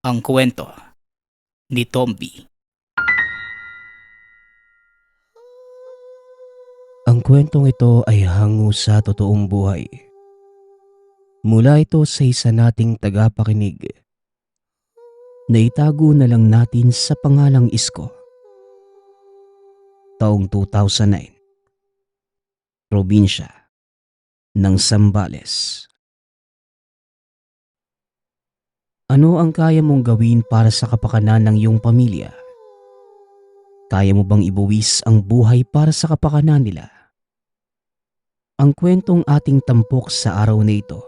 Ang kwento ni Tomby. Ang kwentong ito ay hango sa totoong buhay. Mula ito sa isa nating tagapakinig. Naitago na lang natin sa pangalang Isko. Taong 2009. Probinsya ng Zambales. Ano ang kaya mong gawin para sa kapakanan ng iyong pamilya? Kaya mo bang ibuwis ang buhay para sa kapakanan nila? Ang kwentong ating tampok sa araw na ito,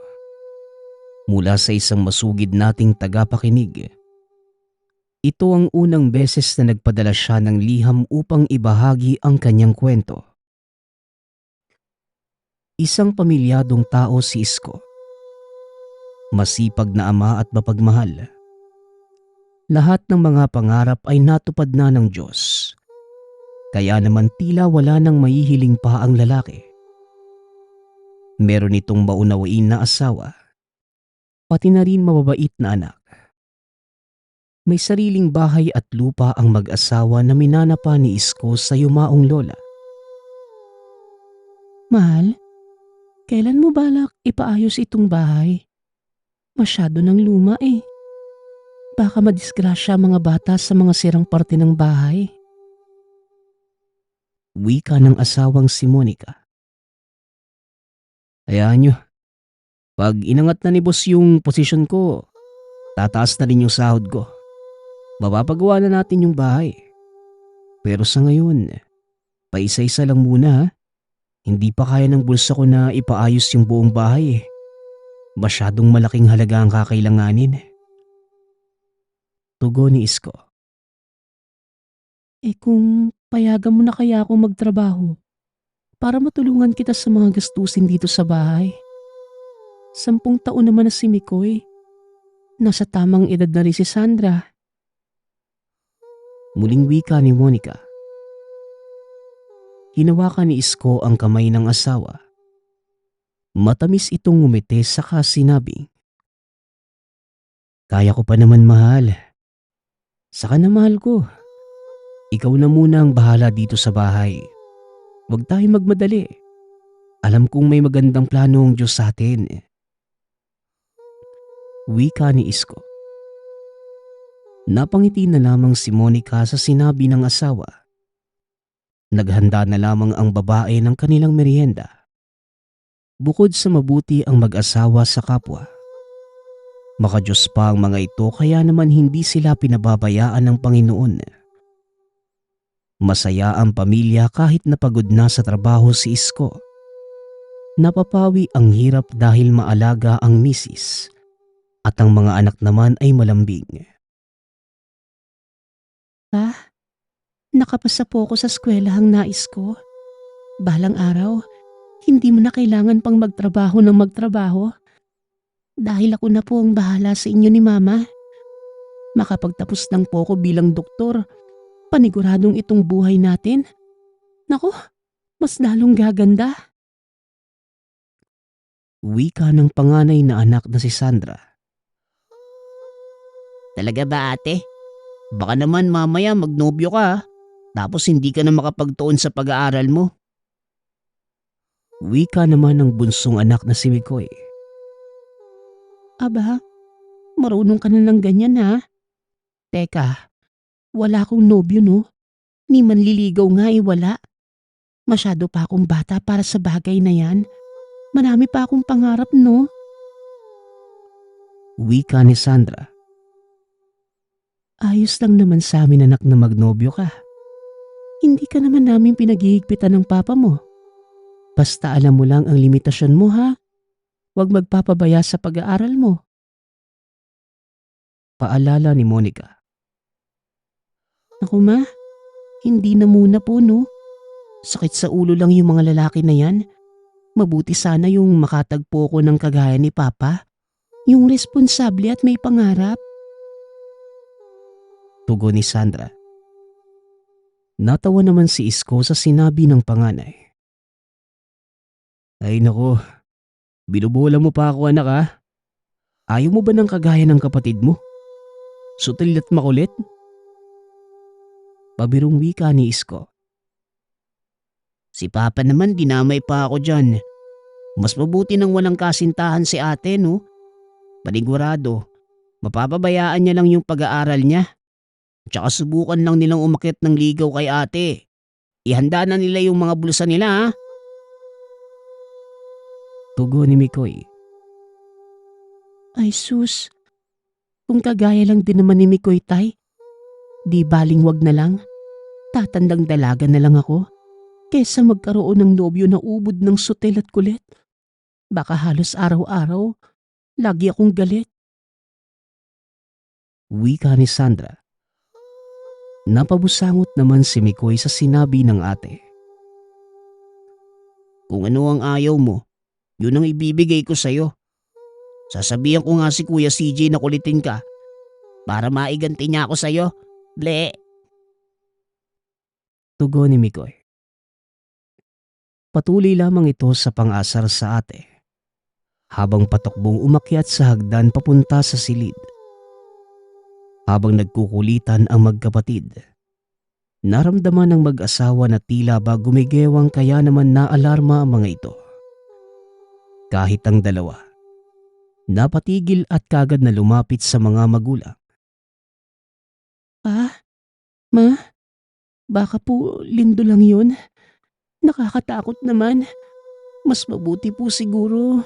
mula sa isang masugid nating tagapakinig. Ito ang unang beses na nagpadala siya ng liham upang ibahagi ang kanyang kwento. Isang pamilyadong tao si Isko. Masipag na ama at mapagmahal. Lahat ng mga pangarap ay natupad na ng Diyos. Kaya naman tila wala nang maihiling pa ang lalaki. Meron itong maunawain na asawa, pati na rin mababait na anak. May sariling bahay at lupa ang mag-asawa na minana pa ni Isko sa yumaong lola. Mahal, kailan mo balak ipaayos itong bahay? Masyado ng luma eh. Baka madisgrasya mga bata sa mga sirang parte ng bahay. Wika ng asawang si Monica. Hayaan nyo, pag inangat na ni boss yung posisyon ko, tataas na rin yung sahod ko. Mapapagawa na natin yung bahay. Pero sa ngayon, paisa-isa lang muna ha. Hindi pa kaya ng bulsa ko na ipaayos yung buong bahay eh. Masyadong malaking halaga ang kakailanganin. Tugon ni Isko. Kung payagan mo na kaya ako magtrabaho para matulungan kita sa mga gastusin dito sa bahay. 10 taon naman na si Mikoy. Nasa tamang edad na rin si Sandra. Muling wika ni Monica. Hinawakan ni Isko ang kamay ng asawa. Matamis itong ngumiti saka sinabing, "Kaya ko pa naman mahal. Saka na mahal ko. Ikaw na muna ang bahala dito sa bahay. Huwag tayong magmadali. Alam kong may magandang plano ang Diyos sa atin." Wika ni Isko. Napangiti na lamang si Monica sa sinabi ng asawa. Naghanda na lamang ang babae ng kanilang merienda. Bukod sa mabuti ang mag-asawa sa kapwa, makadiyos pa ang mga ito kaya naman hindi sila pinababayaan ng Panginoon. Masaya ang pamilya kahit napagod na sa trabaho si Isko. Napapawi ang hirap dahil maalaga ang misis at ang mga anak naman ay malambing. Nakapasa po ako sa eskwelahang nais ko. Balang araw, hindi mo na kailangan pang magtrabaho ng magtrabaho. Dahil ako na po ang bahala sa inyo ni Mama. Makapagtapos lang po ako bilang doktor, paniguradong itong buhay natin. Naku, mas lalong gaganda. Wika ng panganay na anak na si Sandra. Talaga ba ate? Baka naman mamaya magnobyo ka tapos hindi ka na makapagtuon sa pag-aaral mo. Wika naman ng bunsong anak na si Mikoy. Aba, marunong ka na ng ganyan ha? Teka, wala akong nobyo no? Ni manliligaw nga wala. Masyado pa akong bata para sa bagay na yan. Marami pa akong pangarap no? Wika ni Sandra. Ayos lang naman sa amin anak na magnobyo ka. Hindi ka naman namin pinaghihigpitan ng papa mo. Basta alam mo lang ang limitasyon mo ha. Huwag magpapabaya sa pag-aaral mo. Paalala ni Monica. Naku ma, hindi na muna po no. Sakit sa ulo lang yung mga lalaki na yan. Mabuti sana yung makatagpo ko ng kagaya ni Papa. Yung responsable at may pangarap. Tugon ni Sandra. Natawa naman si Isko sa sinabi ng panganay. Ay nako, binubola mo pa ako anak ha. Ayaw mo ba ng kagaya ng kapatid mo? Sutil at makulit? Pabirong wika ni Isko. Si Papa naman dinamay pa ako dyan. Mas mabuti nang walang kasintahan si ate, no? Panigurado, mapapabayaan niya lang yung pag-aaral niya. Tsaka subukan lang nilang umakyat ng ligaw kay ate. Ihanda na nila yung mga bulsa nila, ha? Tugon ni Mikoy. Ay sus, kung kagaya lang din naman ni Mikoy tay, di baling wag na lang. Tatandang dalaga na lang ako kesa magkaroon ng nobyo na ubod ng sutil at kulit. Baka halos araw-araw, lagi akong galit. Wika ni Sandra. Napabusangot naman si Mikoy sa sinabi ng ate. Kung ano ang ayaw mo, yun ang ibibigay ko sa'yo. Sasabihan ko nga si Kuya CJ na kulitin ka para maiganti niya ako sa'yo. Ble! Tugon ni Mikoy. Patuloy lamang ito sa pang-asar sa ate. Habang patakbong umakyat sa hagdan papunta sa silid. Habang nagkukulitan ang magkapatid, naramdaman ng mag-asawa na tila ba gumigewang kaya naman naalarma ang mga ito. Kahit ang dalawa, napatigil at kagad na lumapit sa mga magulang. Pa? Ma? Baka po lindo lang yun. Nakakatakot naman. Mas mabuti po siguro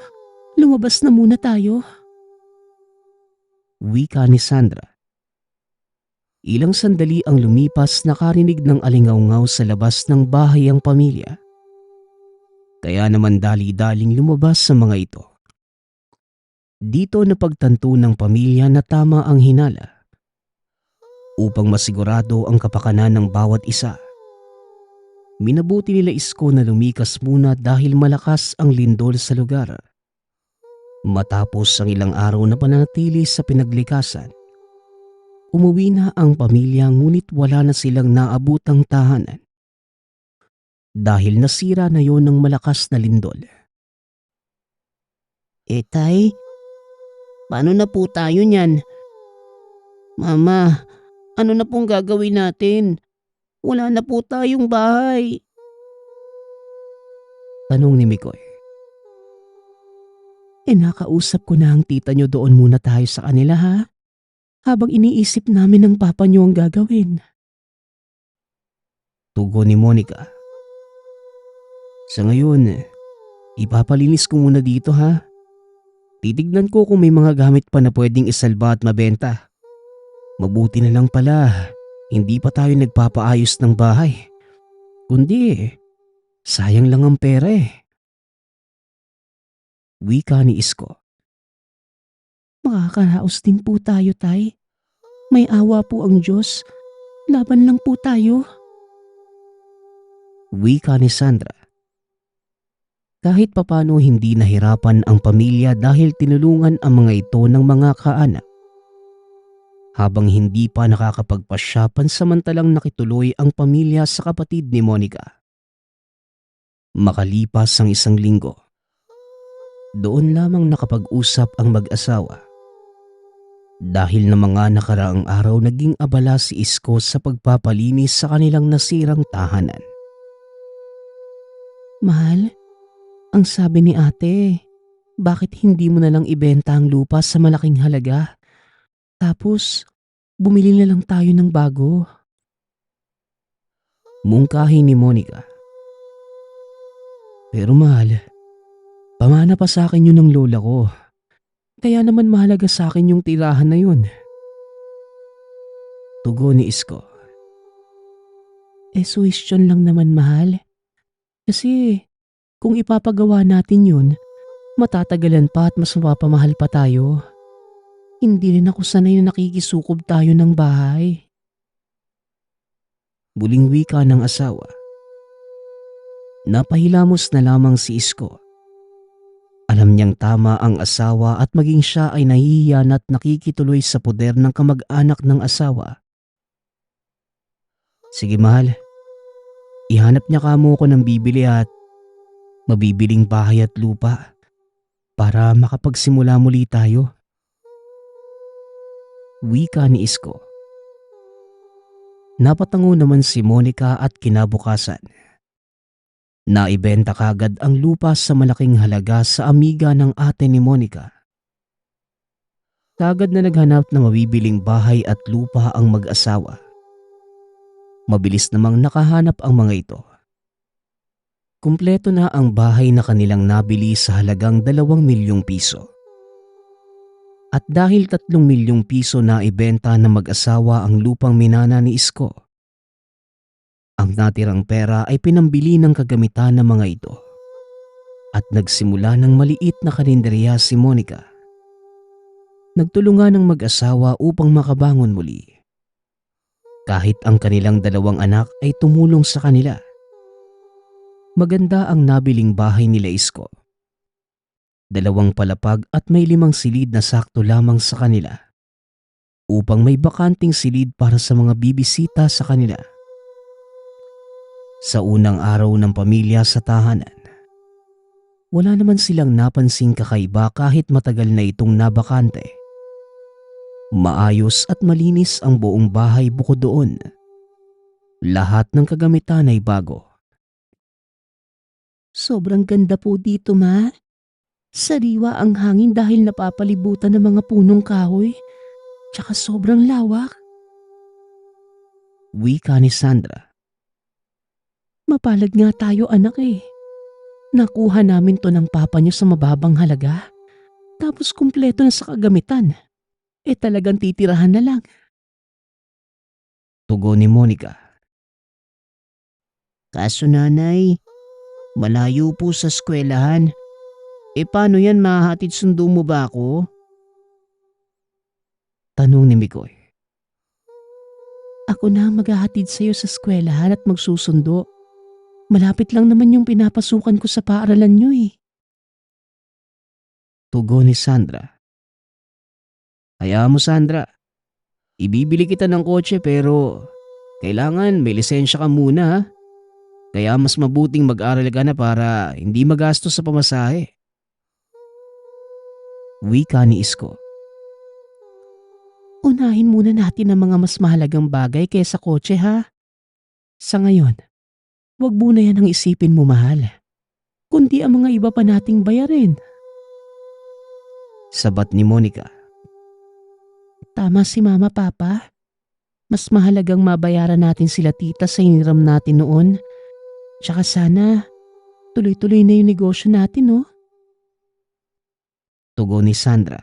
lumabas na muna tayo. Wika ni Sandra. Ilang sandali ang lumipas nakarinig ng alingaw-ngaw sa labas ng bahay ang pamilya. Kaya naman dali-daling lumabas sa mga ito. Dito napagtanto ng pamilya na tama ang hinala. Upang masigurado ang kapakanan ng bawat isa, minabuti nila Isko na lumikas muna dahil malakas ang lindol sa lugar. Matapos ang ilang araw na pananatili sa pinaglikasan, umuwi na ang pamilya ngunit wala na silang naabutang tahanan. Dahil nasira na yon ng malakas na lindol. Tay, paano na po tayo niyan? Mama, ano na pong gagawin natin? Wala na po tayong bahay. Tanong ni Mikoy. Nakausap ko na ang tita nyo, doon muna tayo sa kanila ha. Habang iniisip namin ng papa nyo ang gagawin. Tugon ni Monica. Sa ngayon, ipapalinis ko muna dito ha. Titignan ko kung may mga gamit pa na pwedeng isalba at mabenta. Mabuti na lang pala, hindi pa tayo nagpapaayos ng bahay. Kundi, sayang lang ang pera eh. Wika ni Isko. Makakaraos din po tayo, tay. May awa po ang Diyos. Laban lang po tayo. Wika ni Sandra. Kahit papano hindi nahirapan ang pamilya dahil tinulungan ang mga ito ng mga kaanak. Habang hindi pa nakakapagpasya, pansamantalang nakituloy ang pamilya sa kapatid ni Monica. Makalipas ang isang linggo, doon lamang nakapag-usap ang mag-asawa. Dahil na mga nakaraang araw naging abala si Isko sa pagpapalinis sa kanilang nasirang tahanan. Mahal, ang sabi ni ate, bakit hindi mo na lang ibenta ang lupa sa malaking halaga? Tapos, bumili na lang tayo ng bago. Mungkahi ni Monica. Pero mahal, pamana pa sa akin yun ng lola ko. Kaya naman mahalaga sa akin yung tirahan na yun. Tugon ni Isko. Suwestyon lang naman, mahal. Kasi kung ipapagawa natin yun, matatagalan pa at mas mapapamahal pa tayo. Hindi rin ako sanay na nakikisukob tayo ng bahay. Buling wika ng asawa. Napahilamos na lamang si Isko. Alam niyang tama ang asawa at maging siya ay nahihiyan at nakikituloy sa poder ng kamag-anak ng asawa. Sige mahal, ihanap niya kamo ko ng bibili at mabibiling bahay at lupa para makapagsimula muli tayo. Wika ni Isko. Napatango naman si Monica at kinabukasan. Naibenta kagad ang lupa sa malaking halaga sa amiga ng ate ni Monica. Kagad na naghanap na mabibiling bahay at lupa ang mag-asawa. Mabilis namang nakahanap ang mga ito. Kumpleto na ang bahay na kanilang nabili sa halagang 2 milyong piso. At dahil 3 milyong piso na ibenta ng mag-asawa ang lupang minana ni Isko, ang natirang pera ay pinambili ng kagamitan ng mga ito. At nagsimula ng maliit na karinderya si Monica. Nagtulungan ng mag-asawa upang makabangon muli. Kahit ang kanilang 2 anak ay tumulong sa kanila. Maganda ang nabiling bahay nila Isko. 2 palapag at may 5 silid na sakto lamang sa kanila. Upang may bakanting silid para sa mga bibisita sa kanila. Sa unang araw ng pamilya sa tahanan, wala naman silang napansing kakaiba kahit matagal na itong nabakante. Maayos at malinis ang buong bahay bukod doon. Lahat ng kagamitan ay bago. Sobrang ganda po dito, Ma. Sariwa ang hangin dahil napapalibutan ng mga punong kahoy. Tsaka sobrang lawak. Wika ni Sandra. Mapalad nga tayo, anak eh. Nakuha namin to ng papa niyo sa mababang halaga. Tapos kumpleto na sa kagamitan. Talagang titirahan na lang. Tugon ni Monica. Kaso nanay, malayo po sa eskwelahan. Paano yan, mahahatid sundo mo ba ako? Tanong ni Mikoy. Ako na ang maghahatid sa'yo sa eskwelahan at magsusundo. Malapit lang naman yung pinapasukan ko sa paaralan niyo eh. Tugon ni Sandra. Hayaan mo Sandra. Ibibili kita ng kotse pero kailangan may lisensya ka muna ha. Kaya mas mabuting mag-aral ka na para hindi magastos sa pamasahe. Wika ni Isko. Unahin muna natin ang mga mas mahalagang bagay kaysa kotse ha. Sa ngayon, wag muna yan ang isipin mo mahal. Kundi ang mga iba pa nating bayarin. Sabat ni Monica. Tama si Mama Papa. Mas mahalagang mabayaran natin sila tita sa hiniram natin noon. Tsaka sana tuloy-tuloy na yung negosyo natin no? Tugon ni Sandra.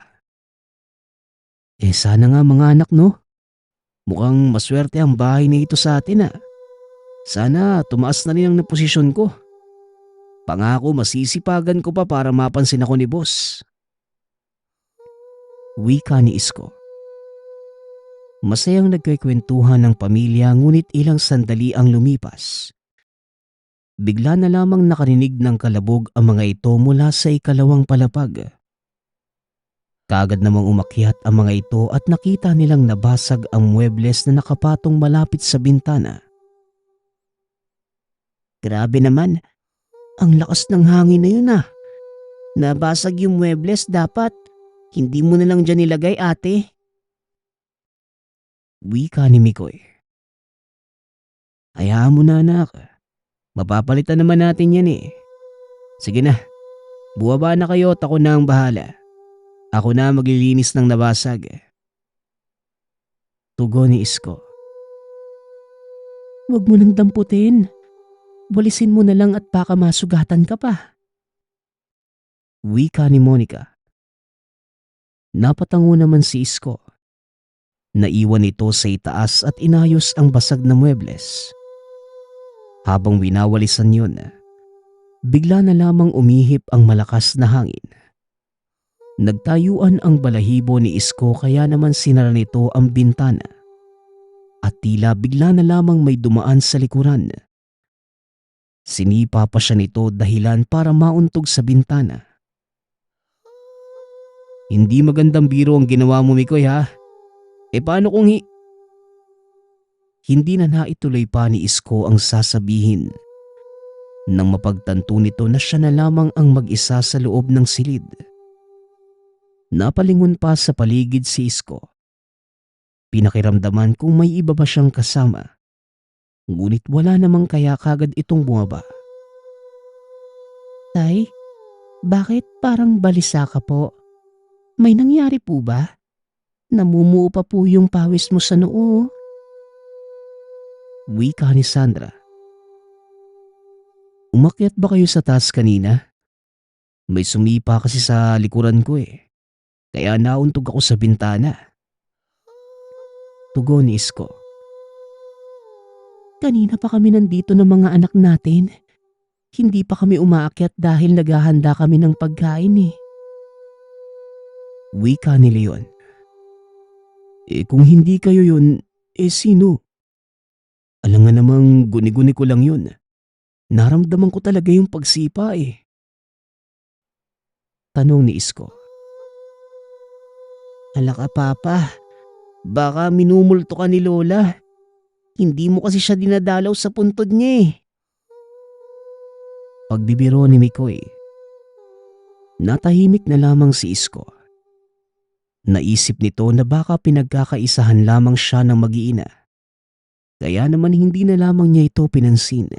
Sana nga mga anak no. Mukhang maswerte ang bahay na ito sa atin ah. Sana tumaas na rin ang posisyon ko. Pangako masisipagan ko pa para mapansin ako ni boss. Wika ni Isko. Masayang nagkikwentuhan ng pamilya ngunit ilang sandali ang lumipas. Bigla na lamang nakarinig ng kalabog ang mga ito mula sa 2 palapag. Kaagad namang umakyat ang mga ito at nakita nilang nabasag ang muebles na nakapatong malapit sa bintana. Grabe naman, ang lakas ng hangin na yun ah. Nabasag yung muebles, dapat hindi mo na lang dyan nilagay ate. Wika ni Mikoy. Hayaan mo na anak. Mapapalitan naman natin yan eh. Sige na, buwaba na kayo at ako na ang bahala. Ako na maglilinis ng nabasag. Tugon ni Isko. Huwag mo nang damputin. Walisin mo na lang at baka masugatan ka pa. Wika ni Monica. Napatango naman si Isko. Naiwan ito sa itaas at inayos ang basag na muebles. Habang winawalisan yun, bigla na lamang umihip ang malakas na hangin. Nagtayuan ang balahibo ni Isko kaya naman sinara nito ang bintana. At tila bigla na lamang may dumaan sa likuran. Sinipa pa siya nito dahilan para mauntog sa bintana. Hindi magandang biro ang ginawa mo Mikoy ha. Paano kung Hindi na naituloy pa ni Isko ang sasabihin. Nang mapagtanto nito na siya na lamang ang mag-isa sa loob ng silid. Napalingon pa sa paligid si Isko. Pinakiramdaman kung may iba ba siyang kasama. Ngunit wala namang kaya kagad itong bumaba. Tay, bakit parang balisa ka po? May nangyari po ba? Namumuo pa po yung pawis mo sa noo. Wika ni Sandra. Umakyat ba kayo sa taas kanina? May sumipa kasi sa likuran ko eh. Kaya nauntog ako sa bintana. Tugon ni Isko. Kanina pa kami nandito ng mga anak natin. Hindi pa kami umaakyat dahil naghahanda kami ng pagkain eh. Wika ni Leon. Eh kung hindi kayo yun, eh sino? Alam nga namang guni-guni ko lang yun. Naramdaman ko talaga yung pagsipa eh. Tanong ni Isko. Alaka papa, baka minumulto ka ni Lola. Hindi mo kasi siya dinadalaw sa puntod niya eh. Pagbibiro ni Mikoy. Natahimik na lamang si Isko. Naisip nito na baka pinagkakaisahan lamang siya ng mag-iina. Kaya naman hindi na lamang niya ito pinansin.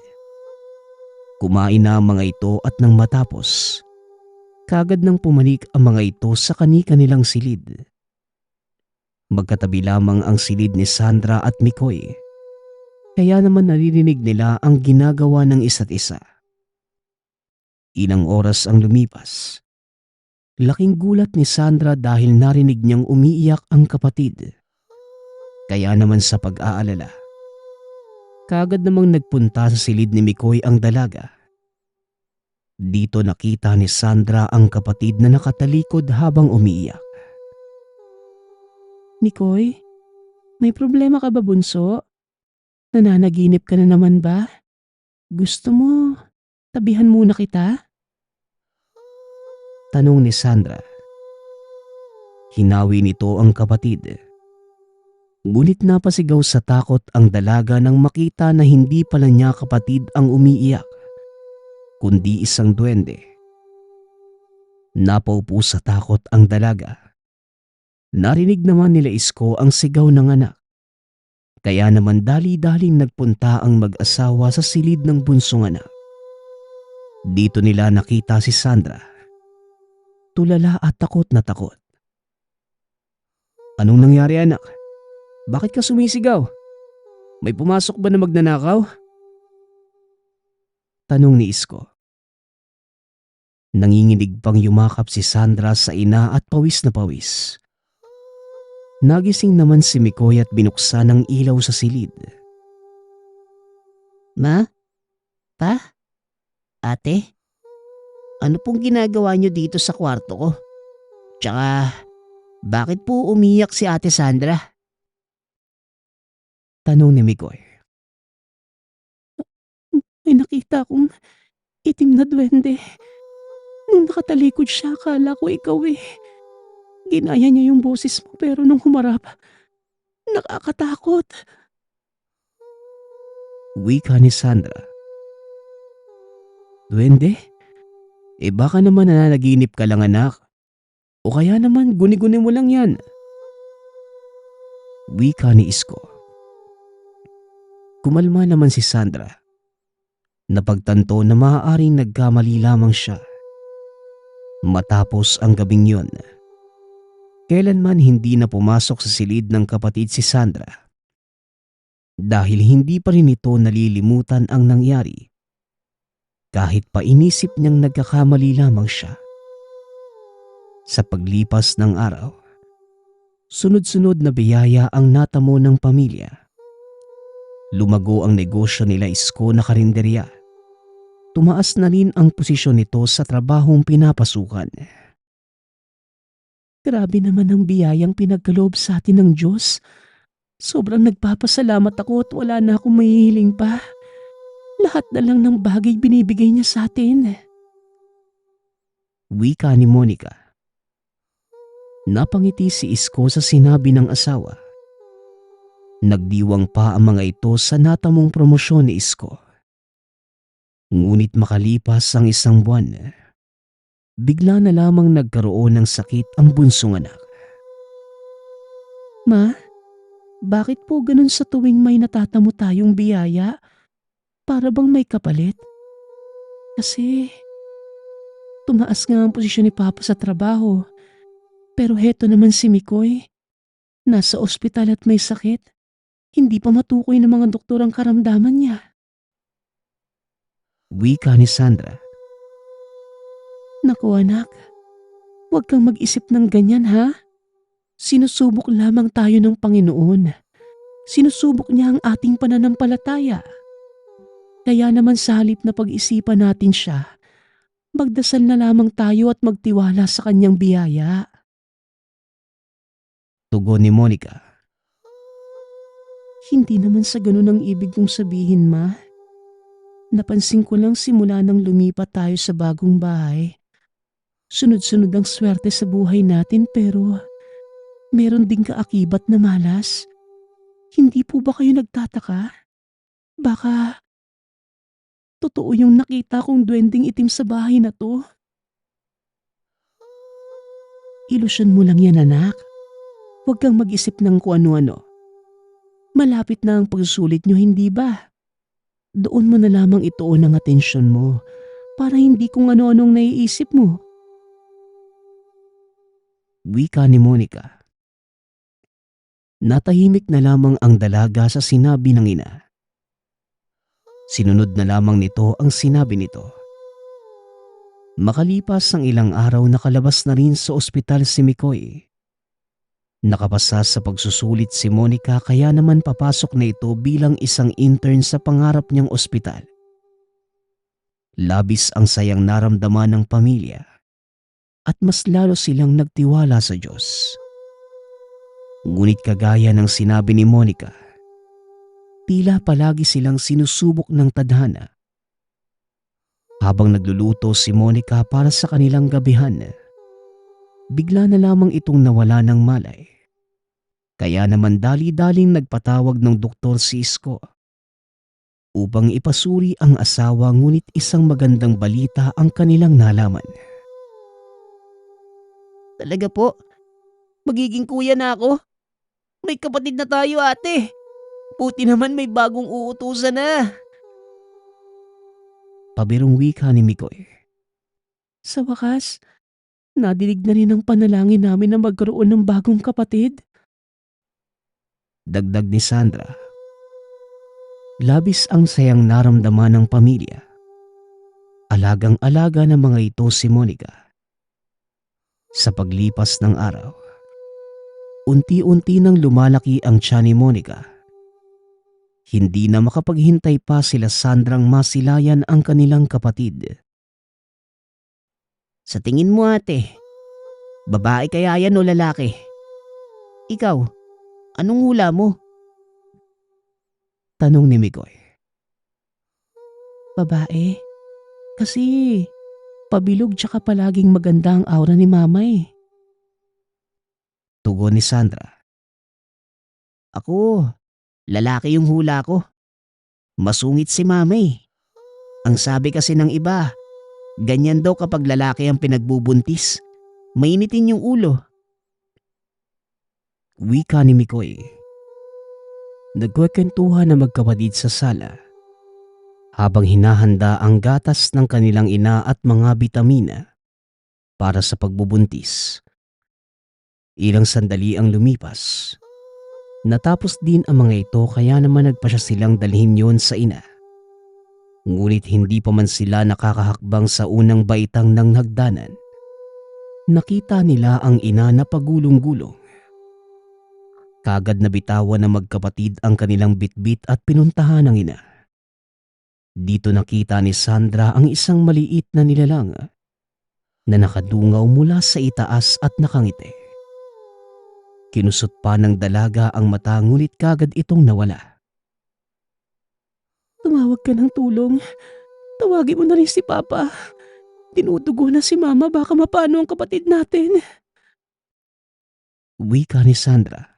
Kumain na ang mga ito at nang matapos, kagad nang pumanik ang mga ito sa kani-kanilang silid. Magkatabi lamang ang silid ni Sandra at Mikoy. Kaya naman naririnig nila ang ginagawa ng isa't isa. Ilang oras ang lumipas. Laking gulat ni Sandra dahil narinig niyang umiiyak ang kapatid. Kaya naman sa pag-aalala, kagad namang nagpunta sa silid ni Mikoy ang dalaga. Dito nakita ni Sandra ang kapatid na nakatalikod habang umiiyak. Mikoy, may problema ka ba bunso? Nananaginip ka na naman ba? Gusto mo, tabihan muna kita? Tanong ni Sandra. Hinawi nito ang kapatid. Ngunit napasigaw sa takot ang dalaga nang makita na hindi pala niya kapatid ang umiiyak, kundi isang duwende. Napaupo sa takot ang dalaga. Narinig naman nila Isko ang sigaw ng anak. Kaya naman dali-daling nagpunta ang mag-asawa sa silid ng bunsong anak. Dito nila nakita si Sandra. Tulala at takot na takot. Anong nangyari anak? Bakit ka sumisigaw? May pumasok ba na magnanakaw? Tanong ni Isko. Nanginginig pang yumakap si Sandra sa ina at pawis na pawis. Nagising naman si Mikoy at binuksan ang ilaw sa silid. Ma? Pa? Ate? Ano pong ginagawa niyo dito sa kwarto ko? Tsaka, bakit po umiyak si Ate Sandra? Tanong ni Mikoy. May nakita akong itim na duwende. Nung nakatalikod siya, akala ko ikaw eh. Ginaya niya yung boses mo pero nung humarap, nakakatakot. Wika ni Sandra. Duwende? Eh baka naman nananaginip ka lang anak. O kaya naman guni-guni mo lang yan. Wika ni Isko. Kumalma naman si Sandra. Napagtanto na maaaring nagkamali lamang siya. Matapos ang gabing yun, kailanman hindi na pumasok sa silid ng kapatid si Sandra. Dahil hindi pa rin ito nalilimutan ang nangyari. Kahit pa inisip niyang nagkakamali lamang siya. Sa paglipas ng araw, sunod-sunod na biyaya ang natamo ng pamilya. Lumago ang negosyo nila Isko na karinderya. Tumaas na rin ang posisyon nito sa trabahong pinapasukan. Grabe naman ang biyayang pinagkaloob sa atin ng Diyos. Sobrang nagpapasalamat ako at wala na akong mahihiling pa. Lahat na lang ng bagay binibigay niya sa atin. Wika ni Monica. Napangiti si Isko sa sinabi ng asawa. Nagdiwang pa ang mga ito sa natamong promosyon ni Isko. Ngunit makalipas ang isang buwan, bigla na lamang nagkaroon ng sakit ang bunsong anak. Ma, Bakit po ganun sa tuwing may natatamo tayong biyaya? Para bang may kapalit? Kasi tumaas nga ang posisyon ni Papa sa trabaho. Pero heto naman si Mikoy, nasa ospital at may sakit. Hindi pa matukoy ng mga doktor ang karamdaman niya. Wika ni Sandra. Naku anak, huwag kang mag-isip ng ganyan ha. Sinusubok lamang tayo ng Panginoon. Sinusubok niya ang ating pananampalataya. Kaya naman sa halip na pag-isipan natin siya, magdasal na lamang tayo at magtiwala sa kanyang biyaya. Tugon ni Monica. Hindi naman sa ganun ang ibig kong sabihin, Ma. Napansin ko lang simula nang lumipat tayo sa bagong bahay. Sunod-sunod ang swerte sa buhay natin pero meron ding kaakibat na malas. Hindi po ba kayo nagtataka? Baka totoo yung nakita kong duwending itim sa bahay na to. Ilusyon mo lang yan, anak. Huwag kang mag-isip ng kung ano-ano. Malapit na ang pagsusulit nyo, hindi ba? Doon mo na lamang ituon ang atensyon mo para hindi kung ano-anong naiisip mo. Wika ni Monica. Natahimik na lamang ang dalaga sa sinabi ng ina. Sinunod na lamang nito ang sinabi nito. Makalipas ang ilang araw nakalabas na rin sa ospital si Mikoy. Nakapasa sa pagsusulit si Monica kaya naman papasok na ito bilang isang intern sa pangarap niyang ospital. Labis ang sayang naramdaman ng pamilya at mas lalo silang nagtiwala sa Diyos. Ngunit kagaya ng sinabi ni Monica, tila palagi silang sinusubok ng tadhana. Habang nagluluto si Monica para sa kanilang gabihan, bigla na lamang itong nawala ng malay. Kaya naman dali-daling nagpatawag ng doktor si Isko upang ipasuri ang asawa ngunit isang magandang balita ang kanilang nalaman. Talaga po? Magiging kuya na ako? May kapatid na tayo, ate. Buti naman may bagong uutusan na. Pabirong wika ni Mikoy. Sa wakas, nadinig na rin ang panalangin namin na magkaroon ng bagong kapatid. Dagdag ni Sandra. Labis ang sayang naramdaman ng pamilya. Alagang-alaga ng mga ito si Monica. Sa paglipas ng araw, unti-unti nang lumalaki ang tiyan ni Monica. Hindi na makapaghintay pa sila Sandrang masilayan ang kanilang kapatid. Sa tingin mo, ate, babae kaya yan o lalaki? Ikaw, anong hula mo? Tanong ni Mikoy. Babae. Kasi pabilog tsaka palaging maganda ang aura ni mama eh. Tugon ni Sandra. Ako, lalaki yung hula ko. Masungit si mama eh. Ang sabi kasi ng iba, ganyan daw kapag lalaki ang pinagbubuntis. Mainitin yung ulo. Wika ni Mikoy. Nagkwentuhan na magkapatid sa sala habang hinahanda ang gatas ng kanilang ina at mga bitamina para sa pagbubuntis. Ilang sandali ang lumipas. Natapos din ang mga ito kaya naman nagpasya silang dalhin yon sa ina. Ngunit hindi pa man sila nakakahakbang sa unang baitang ng hagdanan. Nakita nila ang ina na pagulong-gulong. Kagad na bitawan ng magkapatid ang kanilang bitbit at pinuntahan ng ina. Dito nakita ni Sandra ang isang maliit na nilalang na nakadungaw mula sa itaas at nakangiti. Kinusot pa ng dalaga ang mata ngunit kagad itong nawala. Tumawag ka ng tulong. Tawagin mo na rin si Papa. Tinutugo na si Mama, baka mapano ang kapatid natin. Wika ni Sandra.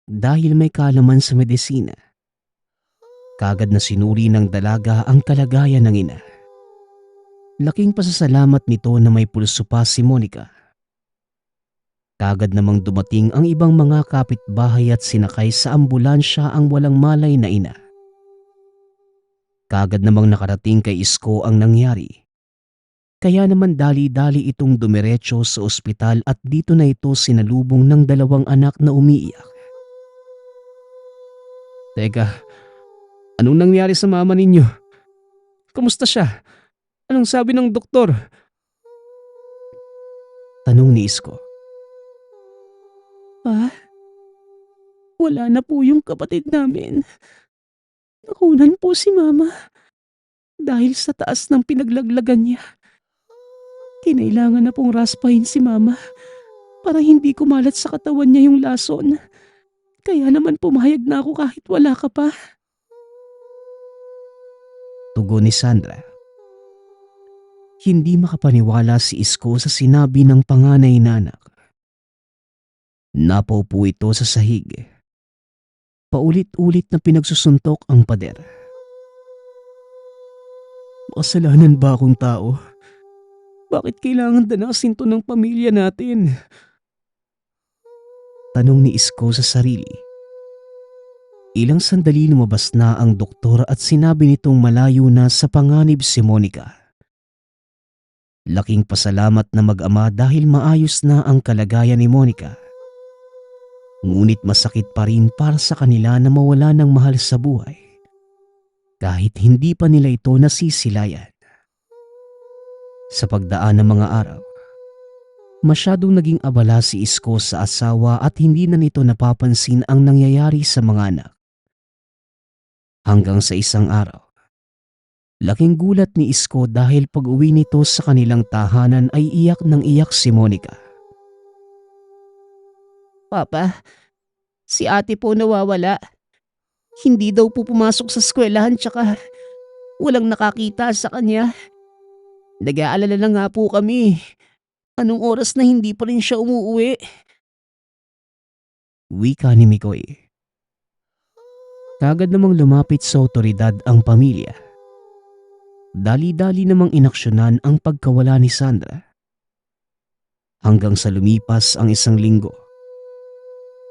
Dahil may kaalaman sa medisina, kagad na sinuri ng dalaga ang kalagayan ng ina. Laking pasasalamat nito na may pulso pa si Monica. Kagad namang dumating ang ibang mga kapitbahay at sinakay sa ambulansya ang walang malay na ina. Kagad namang nakarating kay Isko ang nangyari. Kaya naman dali-dali itong dumiretso sa ospital at dito na ito sinalubong ng dalawang anak na umiiyak. Teka, anong nangyari sa mama ninyo? Kamusta siya? Anong sabi ng doktor? Tanong ni Isko. Pa, wala na po yung kapatid namin. Nakunan po si Mama dahil sa taas ng pinaglaglagan niya. Kinailangan na pong raspahin si Mama para hindi kumalat sa katawan niya yung lason. Kaya naman pumayag na ako kahit wala ka pa. Tugon ni Sandra. Hindi makapaniwala si Isko sa sinabi ng panganay na anak. Napaupo ito sa sahig. Paulit-ulit na pinagsusuntok ang pader. Makasalanan ba akong tao? Bakit kailangan danasin to ng pamilya natin? Tanong ni Isko sa sarili. Ilang sandali lumabas na ang doktor at sinabi nitong malayo na sa panganib si Monica. Laking pasalamat na mag-ama dahil maayos na ang kalagayan ni Monica. Ngunit masakit pa rin para sa kanila na mawala ng mahal sa buhay. Kahit hindi pa nila ito nasisilayan. Sa pagdaan ng mga araw, masyadong naging abala si Isko sa asawa at hindi na nito napapansin ang nangyayari sa mga anak. Hanggang sa isang araw, laking gulat ni Isko dahil pag-uwi nito sa kanilang tahanan ay iyak ng iyak si Monica. Papa, si ate po nawawala. Hindi daw po pumasok sa eskwelahan tsaka walang nakakita sa kanya. Nag-aalala na nga po kami. Anong oras na hindi pa rin siya umuwi? Wika ni Mikoy. Kagad namang lumapit sa otoridad ang pamilya. Dali-dali namang inaksyonan ang pagkawala ni Sandra. Hanggang sa lumipas ang isang linggo,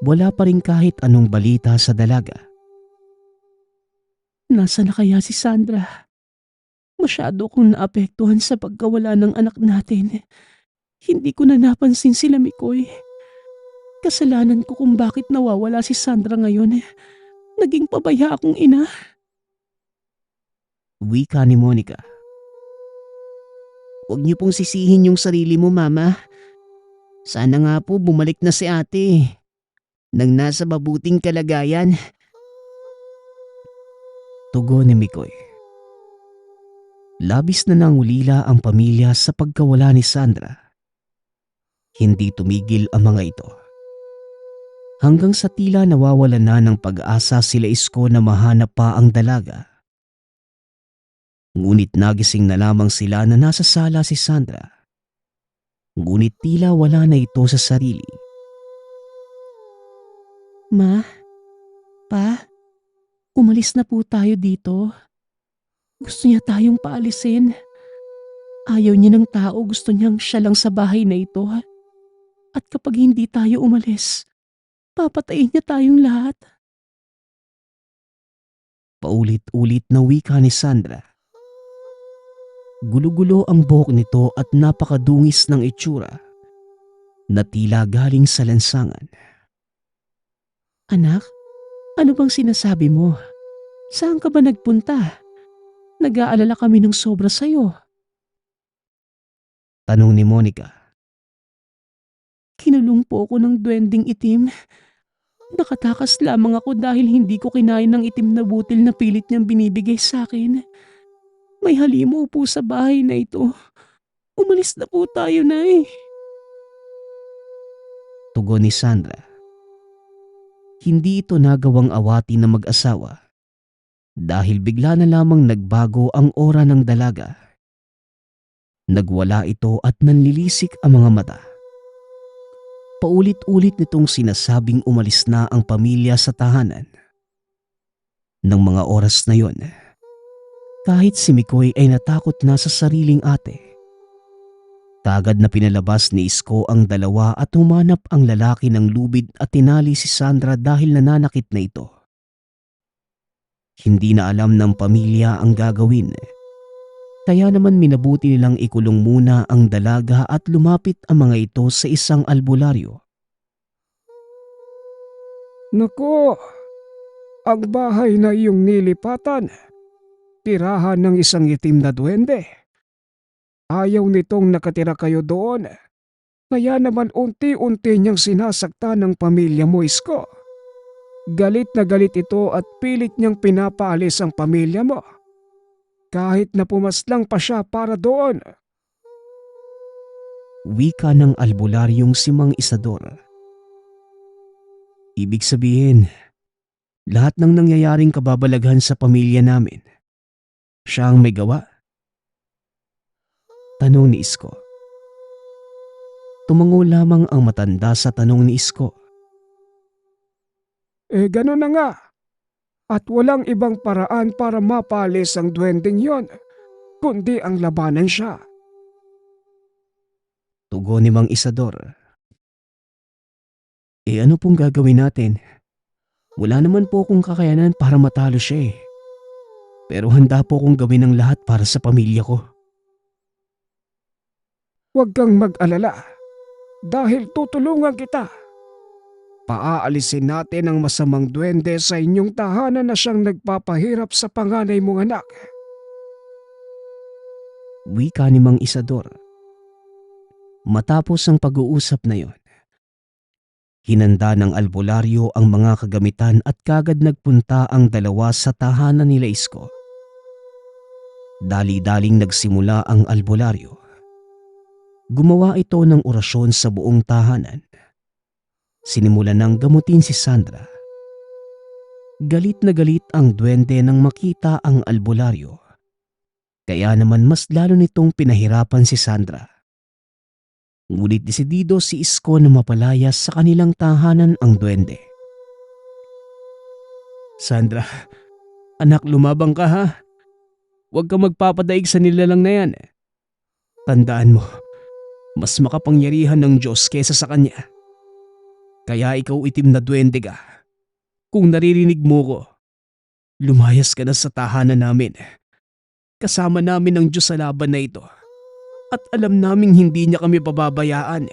wala pa rin kahit anong balita sa dalaga. Nasaan na kaya si Sandra? Masyado akong naapektuhan sa pagkawala ng anak natin. Hindi ko na napansin sila, Mikoy. Kasalanan ko kung bakit nawawala si Sandra ngayon. Naging pabaya akong ina. Wika ni Monica. Huwag niyo pong sisihin yung sarili mo, Mama. Sana nga po bumalik na si ate. Nang nasa mabuting kalagayan. Tugon ni Mikoy. Labis na nangulila ang pamilya sa pagkawala ni Sandra. Hindi tumigil ang mga ito. Hanggang sa tila nawawalan na ng pag-asa sila Isko na mahanap pa ang dalaga. Ngunit nagising na lamang sila na nasa sala si Sandra. Ngunit tila wala na ito sa sarili. Ma, Pa, umalis na po tayo dito. Gusto niya tayong paalisin. Ayaw niya ng tao, gusto niyang siya lang sa bahay na ito. At kapag hindi tayo umalis, papatayin niya tayong lahat. Paulit-ulit na wika ni Sandra. Gulo-gulo ang buhok nito at napakadungis ng itsura na tila galing sa lansangan. Anak, ano bang sinasabi mo? Saan ka ba nagpunta? Nag-aalala kami ng sobra sa'yo. Tanong ni Monica. Kinulong po ako ng duwending itim. Nakatakas lamang ako dahil hindi ko kinain ng itim na butil na pilit niyang binibigay sa akin. May halimaw po sa bahay na ito. Umalis na po tayo, Nay. Tugon ni Sandra. Hindi ito nagawang awati na mag-asawa dahil bigla na lamang nagbago ang aura ng dalaga. Nagwala ito at nanlilisik ang mga mata. Paulit-ulit nitong sinasabing umalis na ang pamilya sa tahanan. Nang mga oras na yon, kahit si Mikoy ay natakot na sa sariling ate. Kagad na pinalabas ni Isko ang dalawa at humanap ang lalaki ng lubid at tinali si Sandra dahil nananakit na ito. Hindi na alam ng pamilya ang gagawin. Kaya naman minabuti nilang ikulong muna ang dalaga at lumapit ang mga ito sa isang albularyo. Naku, ang bahay na iyong nilipatan, tirahan ng isang itim na duwende. Ayaw nitong nakatira kayo doon, kaya naman unti-unti niyang sinasaktan ng pamilya mo, Isko. Galit na galit ito at pilit niyang pinapaalis ang pamilya mo. Kahit na pumaslang pa siya para doon. Wika ng albularyong si Mang Isador. Ibig sabihin, lahat ng nangyayaring kababalaghan sa pamilya namin, siya ang may gawa? Tanong ni Isko. Tumango lamang ang matanda sa tanong ni Isko. Gano'n na nga. At walang ibang paraan para mapalis ang duwending yon, kundi ang labanan siya. Tugon ni Mang Isador. Ano pong gagawin natin? Wala naman po akong kakayanan para matalo siya eh. Pero handa po akong gawin ang lahat para sa pamilya ko. Huwag kang mag-alala, dahil tutulungan kita. Paaalisin natin ang masamang duwende sa inyong tahanan na siyang nagpapahirap sa panganay mong anak. Wika ni Mang Isador. Matapos ang pag-uusap na yon, hinanda ng albularyo ang mga kagamitan at kagad nagpunta ang dalawa sa tahanan nila Isko. Dali-daling nagsimula ang albularyo. Gumawa ito ng orasyon sa buong tahanan. Sinimulan ng gamutin si Sandra. Galit na galit ang duwende nang makita ang albularyo. Kaya naman mas lalo nitong pinahirapan si Sandra. Ngunit desidido si Isko na mapalaya sa kanilang tahanan ang duwende. Sandra, anak, lumabang ka ha? Huwag ka magpapadaig sa nilalang na yan. Tandaan mo, mas makapangyarihan ng Diyos kesa sa kanya. Kaya ikaw itim na duwende ka. Kung naririnig mo ko, lumayas ka na sa tahanan namin. Kasama namin ang Diyos sa laban na ito. At alam naming hindi niya kami pababayaan.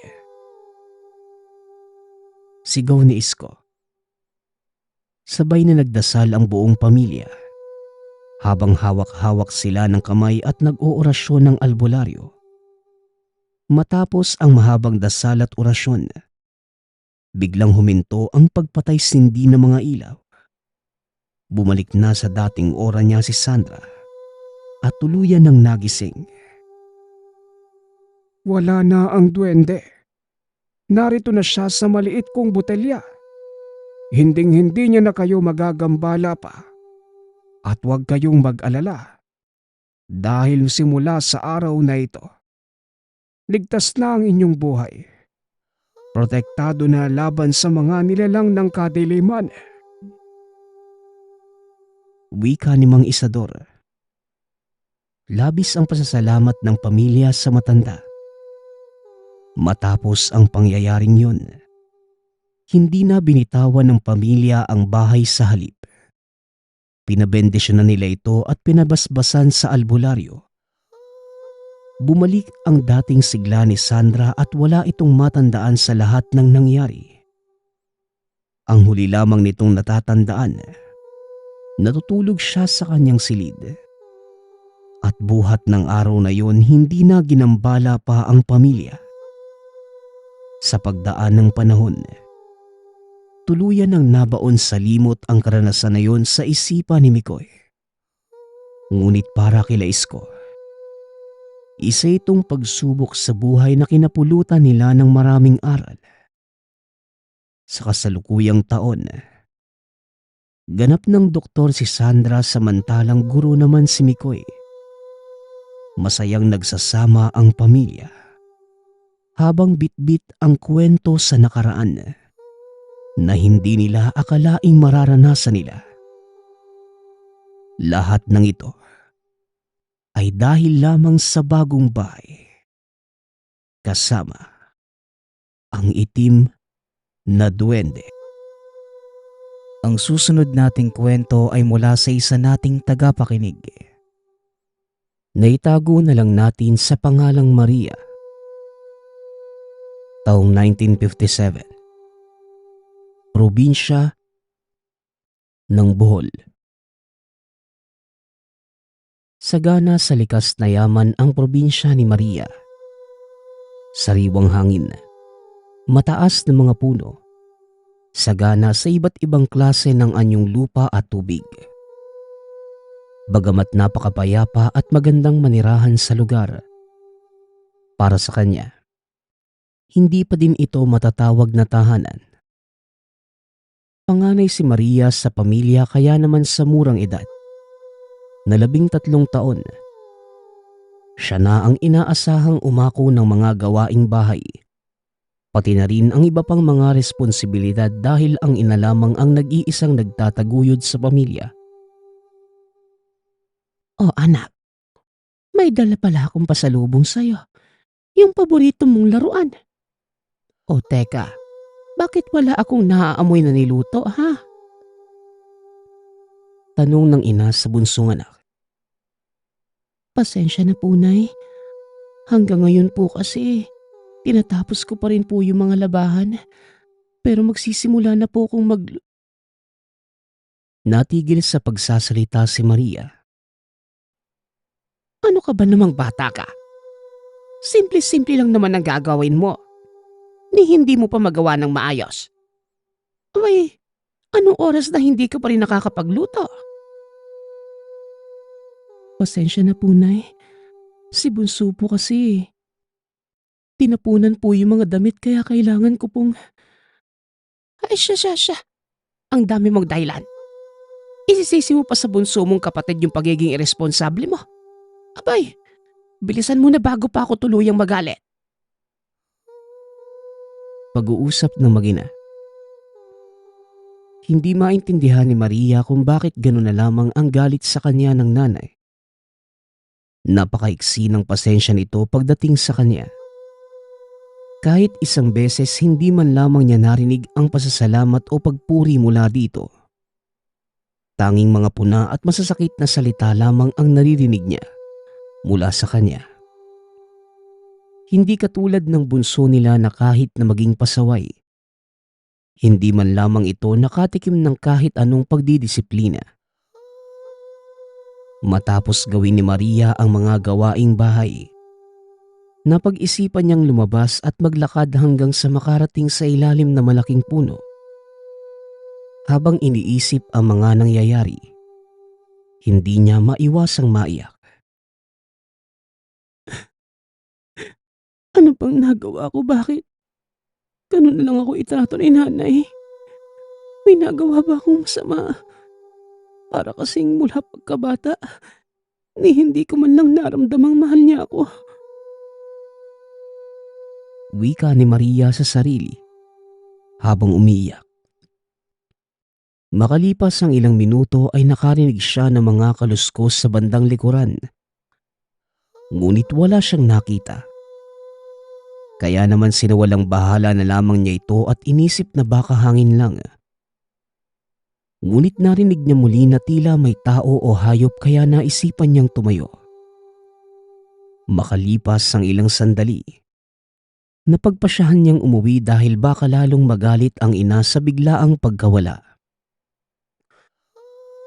Sigaw ni Isko. Sabay na nagdasal ang buong pamilya. Habang hawak-hawak sila ng kamay at nag-oorasyon ng albularyo. Matapos ang mahabang dasal at orasyon, biglang huminto ang pagpatay-sindi ng mga ilaw. Bumalik na sa dating ora niya si Sandra at tuluyan ng nagising. Wala na ang duwende. Narito na siya sa maliit kong botelya. Hinding-hindi niya na kayo magagambala pa. At huwag kayong mag-alala. Dahil simula sa araw na ito, ligtas na ang inyong buhay. Protektado na laban sa mga nilalang ng kadiliman. Wika ni Mang Isador. Labis ang pasasalamat ng pamilya sa matanda. Matapos ang pangyayaring yun, hindi na binitawan ng pamilya ang bahay sa halip. Pinabendisyon na nila ito at pinabasbasan sa albularyo. Bumalik ang dating sigla ni Sandra at wala itong matandaan sa lahat ng nangyari. Ang huli lamang nitong natatandaan, natutulog siya sa kanyang silid. At buhat ng araw na yon hindi na ginambala pa ang pamilya. Sa pagdaan ng panahon, tuluyan ng nabaon sa limot ang karanasan na yon sa isipan ni Mikoy. Ngunit para kila Isko, isa itong pagsubok sa buhay na kinapulutan nila ng maraming aral. Sa kasalukuyang taon, ganap ng doktor si Sandra samantalang guro naman si Mikoy. Masayang nagsasama ang pamilya habang bitbit ang kwento sa nakaraan na hindi nila akalaing mararanasan nila. Lahat ng ito ay dahil lamang sa bagong bahay kasama ang itim na duwende. Ang susunod nating kwento ay mula sa isa nating tagapakinig. Naitago na lang natin sa pangalang Maria. Taong 1957. Probinsya ng Bohol. Sagana sa likas na yaman ang probinsya ni Maria. Sariwang hangin, mataas na mga puno, sagana sa iba't ibang klase ng anyong lupa at tubig. Bagamat napakapayapa at magandang manirahan sa lugar, para sa kanya, hindi pa din ito matatawag na tahanan. Panganay si Maria sa pamilya kaya naman sa murang edad, na 13 taon, siya na ang inaasahang umako ng mga gawaing bahay, pati na rin ang iba pang mga responsibilidad dahil ang ina lamang ang nag-iisang nagtataguyod sa pamilya. Oh anak, may dala pala akong pasalubong sa'yo. Yung paborito mong laruan. O teka, bakit wala akong naaamoy na niluto ha? Tanong ng ina sa bunsong anak. Pasensya na po, Nay. Hanggang ngayon po kasi, tinatapos ko pa rin po yung mga labahan. Pero magsisimula na po akong Natigil sa pagsasalita si Maria. Ano ka ba namang bata ka? Simple-simple lang naman ang gagawin mo. Ni hindi mo pa magawa ng maayos. Abay, anong oras na hindi ka pa rin nakakapagluto? Pasensya na po, Nay. Si Bunso po kasi. Tinapunan po yung mga damit kaya kailangan ko pong... Ay, siya. Ang dami mong dahilan. Isisisi mo pa sa bunso mong kapatid yung pagiging irresponsable mo. Abay, bilisan mo na bago pa ako tuluyang magalit. Pag-uusap ng mag-ina. Hindi maintindihan ni Maria kung bakit gano'n na lamang ang galit sa kanya ng nanay. Napakaiksi ng pasensya nito pagdating sa kanya. Kahit isang beses hindi man lamang niya narinig ang pasasalamat o pagpuri mula dito. Tanging mga puna at masasakit na salita lamang ang naririnig niya mula sa kanya. Hindi katulad ng bunso nila na kahit na maging pasaway, hindi man lamang ito nakatikim ng kahit anong pagdidisiplina. Matapos gawin ni Maria ang mga gawaing bahay, napag-isipan niyang lumabas at maglakad hanggang sa makarating sa ilalim na malaking puno. Habang iniisip ang mga nangyayari, hindi niya maiwasang maiyak. Ano bang nagawa ko? Bakit? Ganun na lang ako itrato ni nanay. May nagawa ba akong masama? Para kasing mula pagkabata, ni hindi ko man lang naramdamang mahal niya ako. Wika ni Maria sa sarili habang umiiyak. Makalipas ang ilang minuto ay nakarinig siya ng mga kaluskos sa bandang likuran. Ngunit wala siyang nakita. Kaya naman sinawalang bahala na lamang niya ito at inisip na baka hangin lang. Ngunit narinig niya muli na tila may tao o hayop kaya naisipan niyang tumayo. Makalipas ang ilang sandali, napagpasyahan niyang umuwi dahil baka lalong magalit ang ina sa biglaang pagkawala.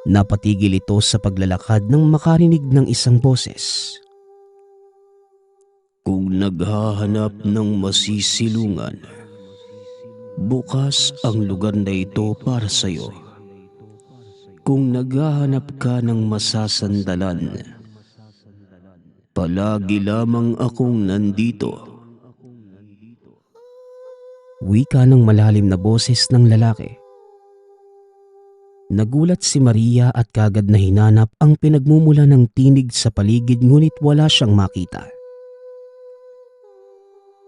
Napatigil ito sa paglalakad nang makarinig ng isang boses. Kung naghahanap ng masisilungan, bukas ang lugar na ito para sa iyo. Kung naghahanap ka ng masasandalan, palagi lamang akong nandito. Wika ng malalim na boses ng lalaki. Nagulat si Maria at kagad na hinanap ang pinagmumula ng tinig sa paligid ngunit wala siyang makita.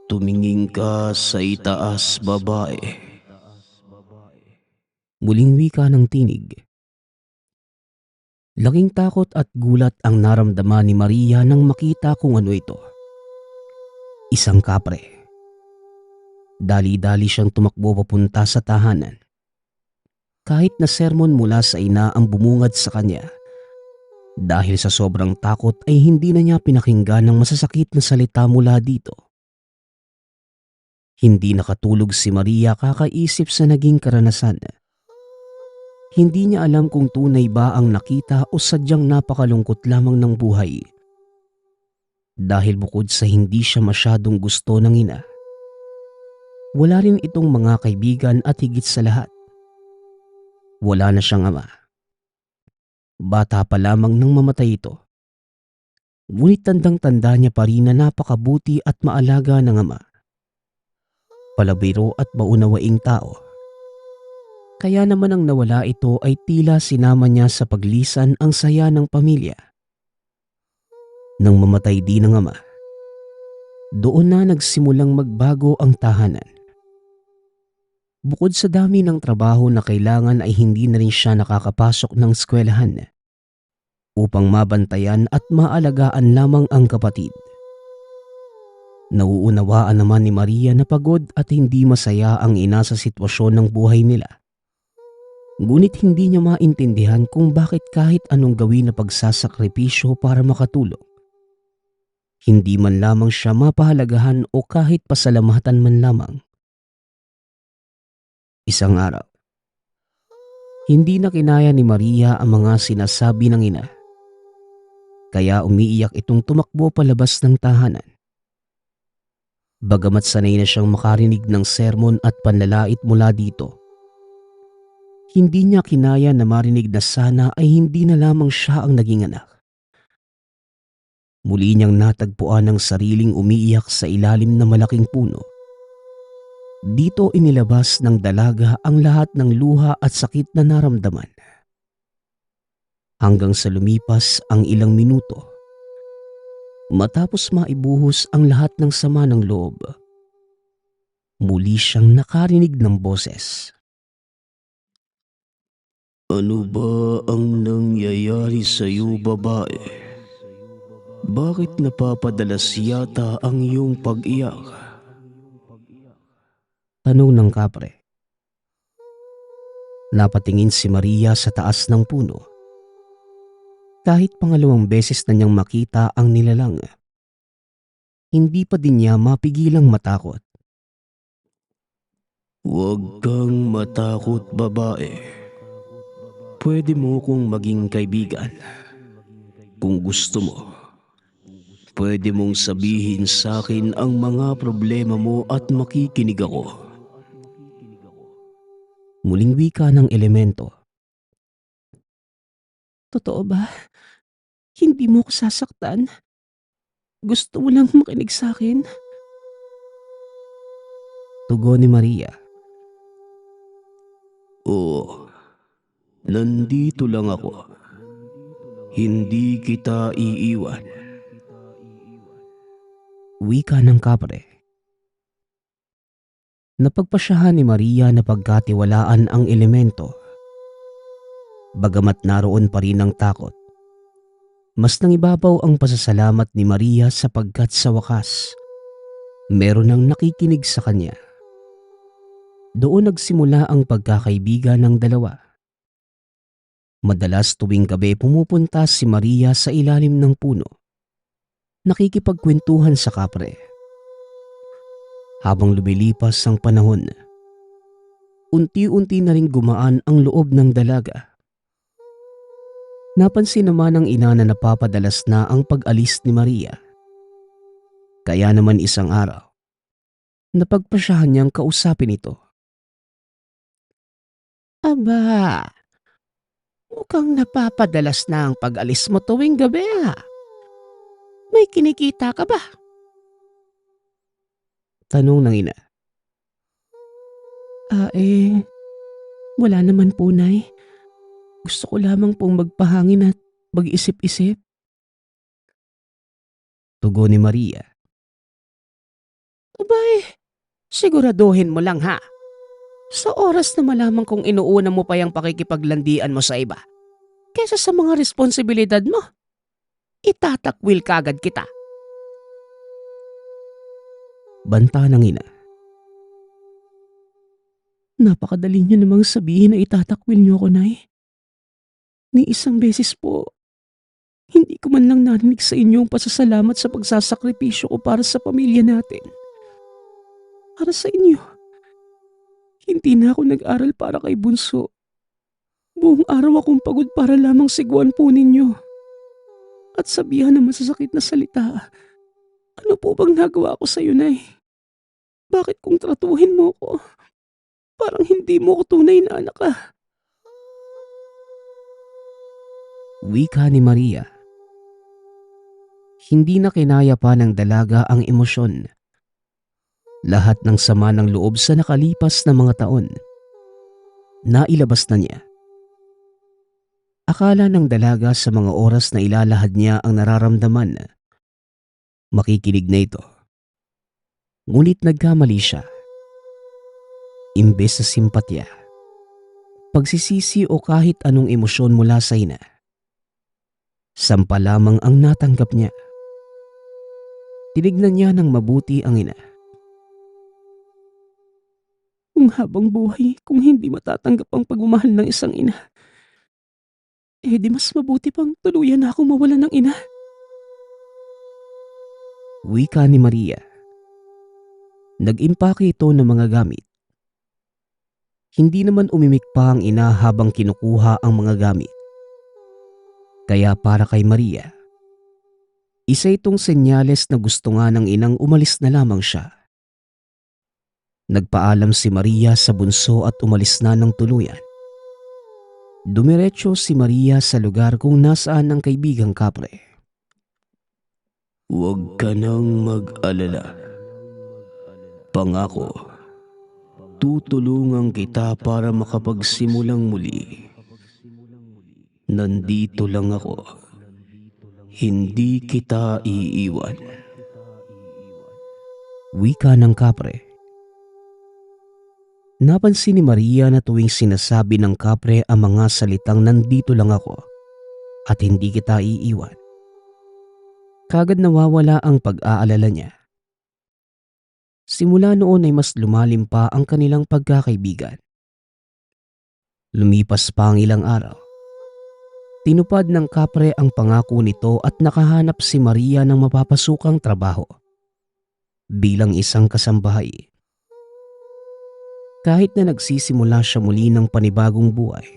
Tumingin ka sa itaas, babae. Muling wika ng tinig. Laking takot at gulat ang naramdaman ni Maria nang makita kung ano ito. Isang kapre. Dali-dali siyang tumakbo papunta sa tahanan. Kahit na sermon mula sa ina ang bumungad sa kanya, dahil sa sobrang takot ay hindi na niya pinakinggan ng masasakit na salita mula dito. Hindi nakatulog si Maria kakaisip sa naging karanasan. Hindi niya alam kung tunay ba ang nakita o sadyang napakalungkot lamang ng buhay. Dahil bukod sa hindi siya masyadong gusto ng ina, wala rin itong mga kaibigan at higit sa lahat, wala na siyang ama. Bata pa lamang nang mamatay ito. Ngunit tandang-tanda niya pa rin na napakabuti at maalaga ng ama. Palabiro at maunawaing tao. Kaya naman ang nawala ito ay tila sinama niya sa paglisan ang saya ng pamilya. Nang mamatay din ang ama, doon na nagsimulang magbago ang tahanan. Bukod sa dami ng trabaho na kailangan ay hindi na rin siya nakakapasok ng eskwelahan upang mabantayan at maalagaan lamang ang kapatid. Nauunawaan naman ni Maria na pagod at hindi masaya ang ina sa sitwasyon ng buhay nila. Ngunit hindi niya maintindihan kung bakit kahit anong gawin na pagsasakripisyo para makatulong, hindi man lamang siya mapahalagahan o kahit pasalamatan man lamang. Isang araw, hindi na kinaya ni Maria ang mga sinasabi ng ina. Kaya umiiyak itong tumakbo palabas ng tahanan. Bagamat sanay na siyang makarinig ng sermon at panlalait mula dito, hindi niya kinaya na marinig na sana ay hindi na lamang siya ang naging anak. Muli niyang natagpuan ang sariling umiiyak sa ilalim ng malaking puno. Dito inilabas ng dalaga ang lahat ng luha at sakit na naramdaman. Hanggang sa lumipas ang ilang minuto, matapos maibuhos ang lahat ng sama ng loob, muli siyang nakarinig ng boses. Ano ba ang nangyayari sa iyo, babae? Bakit napapadalas yata ang iyong pag-iyak? Tanong ng kapre. Napatingin si Maria sa taas ng puno. Kahit pangalawang beses na niyang makita ang nilalang, hindi pa din niya mapigilang matakot. Huwag kang matakot, babae. Pwede mo kong maging kaibigan. Kung gusto mo, pwede mong sabihin sa akin ang mga problema mo at makikinig ako. Muling wika ng elemento. Totoo ba? Hindi mo ko sasaktan? Gusto mo lang makinig sa akin? Tugon ni Maria. Oo, nandito lang ako. Hindi kita iiwan. Wika ng kapre. Napagpasyahan ni Maria na pagkatiwalaan ang elemento. Bagamat naroon pa rin ang takot, mas nangibabaw ang pasasalamat ni Maria sapagkat sa wakas, meron nang nakikinig sa kanya. Doon nagsimula ang pagkakaibigan ng dalawa. Madalas tuwing gabi pumupunta si Maria sa ilalim ng puno, nakikipagkwentuhan sa kapre. Habang lumilipas ang panahon, unti-unti na ring gumaan ang loob ng dalaga. Napansin naman ng ina na napapadalas na ang pag-alis ni Maria. Kaya naman isang araw, napagpasyahan niyang kausapin ito. Aba, mukhang napapadalas na ang pag-alis mo tuwing gabi ha. May kinikita ka ba? Tanong ng ina. Wala naman po, Nay. Gusto ko lamang pong magpahangin at mag-isip-isip. Tugon ni Maria. Abay, siguraduhin mo lang ha. Sa oras na malaman kong inuuna mo pa yung pakikipaglandian mo sa iba, kesa sa mga responsibilidad mo, itatakwil kagad kita. Banta ng ina. Napakadali niyo namang sabihin na itatakwil niyo ako, Nay. Ni isang beses po, hindi ko man lang narinig sa inyo ang pasasalamat sa pagsasakripisyo ko para sa pamilya natin. Para sa inyo. Hindi na ako nag-aral para kay Bunso. Buong araw akong pagod para lamang siguan po ninyo. At sabihan ng masasakit na salita. Ano po bang nagawa ko sa iyo, Nay? Bakit kung tratuhin mo ko? Parang hindi mo ko tunay na anak ka. Wika ni Maria. Hindi na kinaya pa ng dalaga ang emosyon. Lahat ng sama ng loob sa nakalipas na mga taon. Nailabas na niya. Akala ng dalaga sa mga oras na ilalahad niya ang nararamdaman. Makikinig na ito. Ngunit nagkamali siya. Imbes sa simpatya, pagsisisi o kahit anong emosyon mula sa ina, sampa lamang ang natanggap niya. Tinignan niya ng mabuti ang ina. Kung habang buhay, kung hindi matatanggap ang pagmamahal ng isang ina, di mas mabuti pang tuluyan na akong mawala ng ina. Wika ni Maria. Nag-impake ito ng mga gamit. Hindi naman umimik pa ang ina habang kinukuha ang mga gamit. Kaya para kay Maria, isa itong senyales na gusto nga ng inang umalis na lamang siya. Nagpaalam si Maria sa bunso at umalis na ng tuluyan. Dumiretso si Maria sa lugar kung nasaan ang kaibigang kapre. Huwag ka nang mag-alala. Pangako, tutulungan kita para makapagsimulang muli. Nandito lang ako. Hindi kita iiwan. Wika ng kapre. Napansin ni Maria na tuwing sinasabi ng kapre ang mga salitang nandito lang ako at hindi kita iiwan, kagad nawawala ang pag-aalala niya. Simula noon ay mas lumalim pa ang kanilang pagkakaibigan. Lumipas pa ang ilang araw. Tinupad ng kapre ang pangako nito at nakahanap si Maria ng mapapasukang trabaho bilang isang kasambahay. Kahit na nagsisimula siya muli ng panibagong buhay,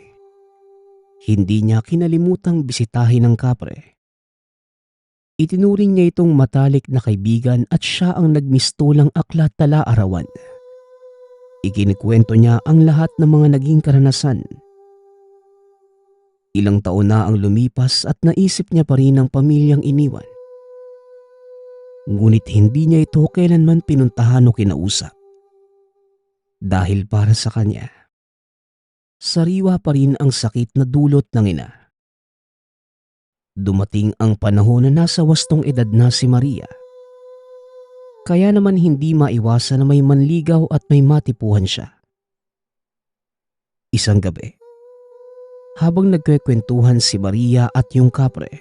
hindi niya kinalimutang bisitahin ang kapre. Itinuring niya itong matalik na kaibigan at siya ang nagmistulang aklat tala arawan. Ikinikwento niya ang lahat ng mga naging karanasan. Ilang taon na ang lumipas at naisip niya pa rin ang pamilyang iniwan. Ngunit hindi niya ito kailanman pinuntahan o kinausap. Dahil para sa kanya, sariwa pa rin ang sakit na dulot ng ina. Dumating ang panahon na nasa wastong edad na si Maria. Kaya naman hindi maiwasan na may manligaw at may matipuhan siya. Isang gabi, habang nagkwekwentuhan si Maria at yung kapre.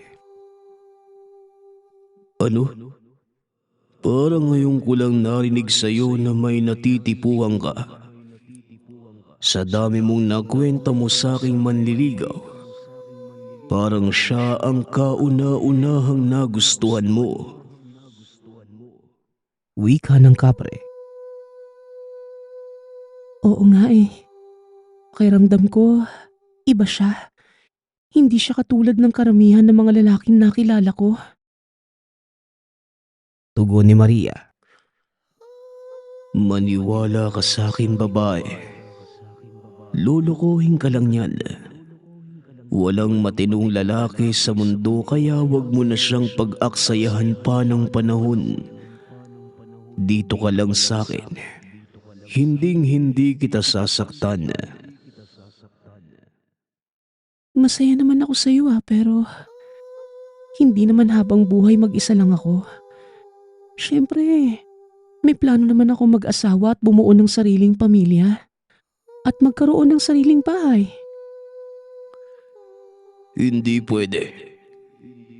Ano? Parang ngayon ko lang narinig sa'yo na may natitipuhan ka. Sa dami mong nakwenta mo sa aking manliligaw, parang siya ang kauna-unahang nagustuhan mo. Wika ng kapre. Oo nga eh. Pakiramdam ko, iba siya. Hindi siya katulad ng karamihan ng mga lalaking nakilala ko. Tugon ni Maria. Maniwala ka sa akin, babae. Lulukuhin ka lang yan. Walang matinong lalaki sa mundo kaya wag mo na siyang pag-aksayahan pa ng panahon. Dito ka lang sa akin. Hinding-hindi kita sasaktan. Masaya naman ako sa iyo pero hindi naman habang buhay mag-isa lang ako. Siyempre, may plano naman ako mag-asawa at bumuo ng sariling pamilya at magkaroon ng sariling bahay. Hindi pwede.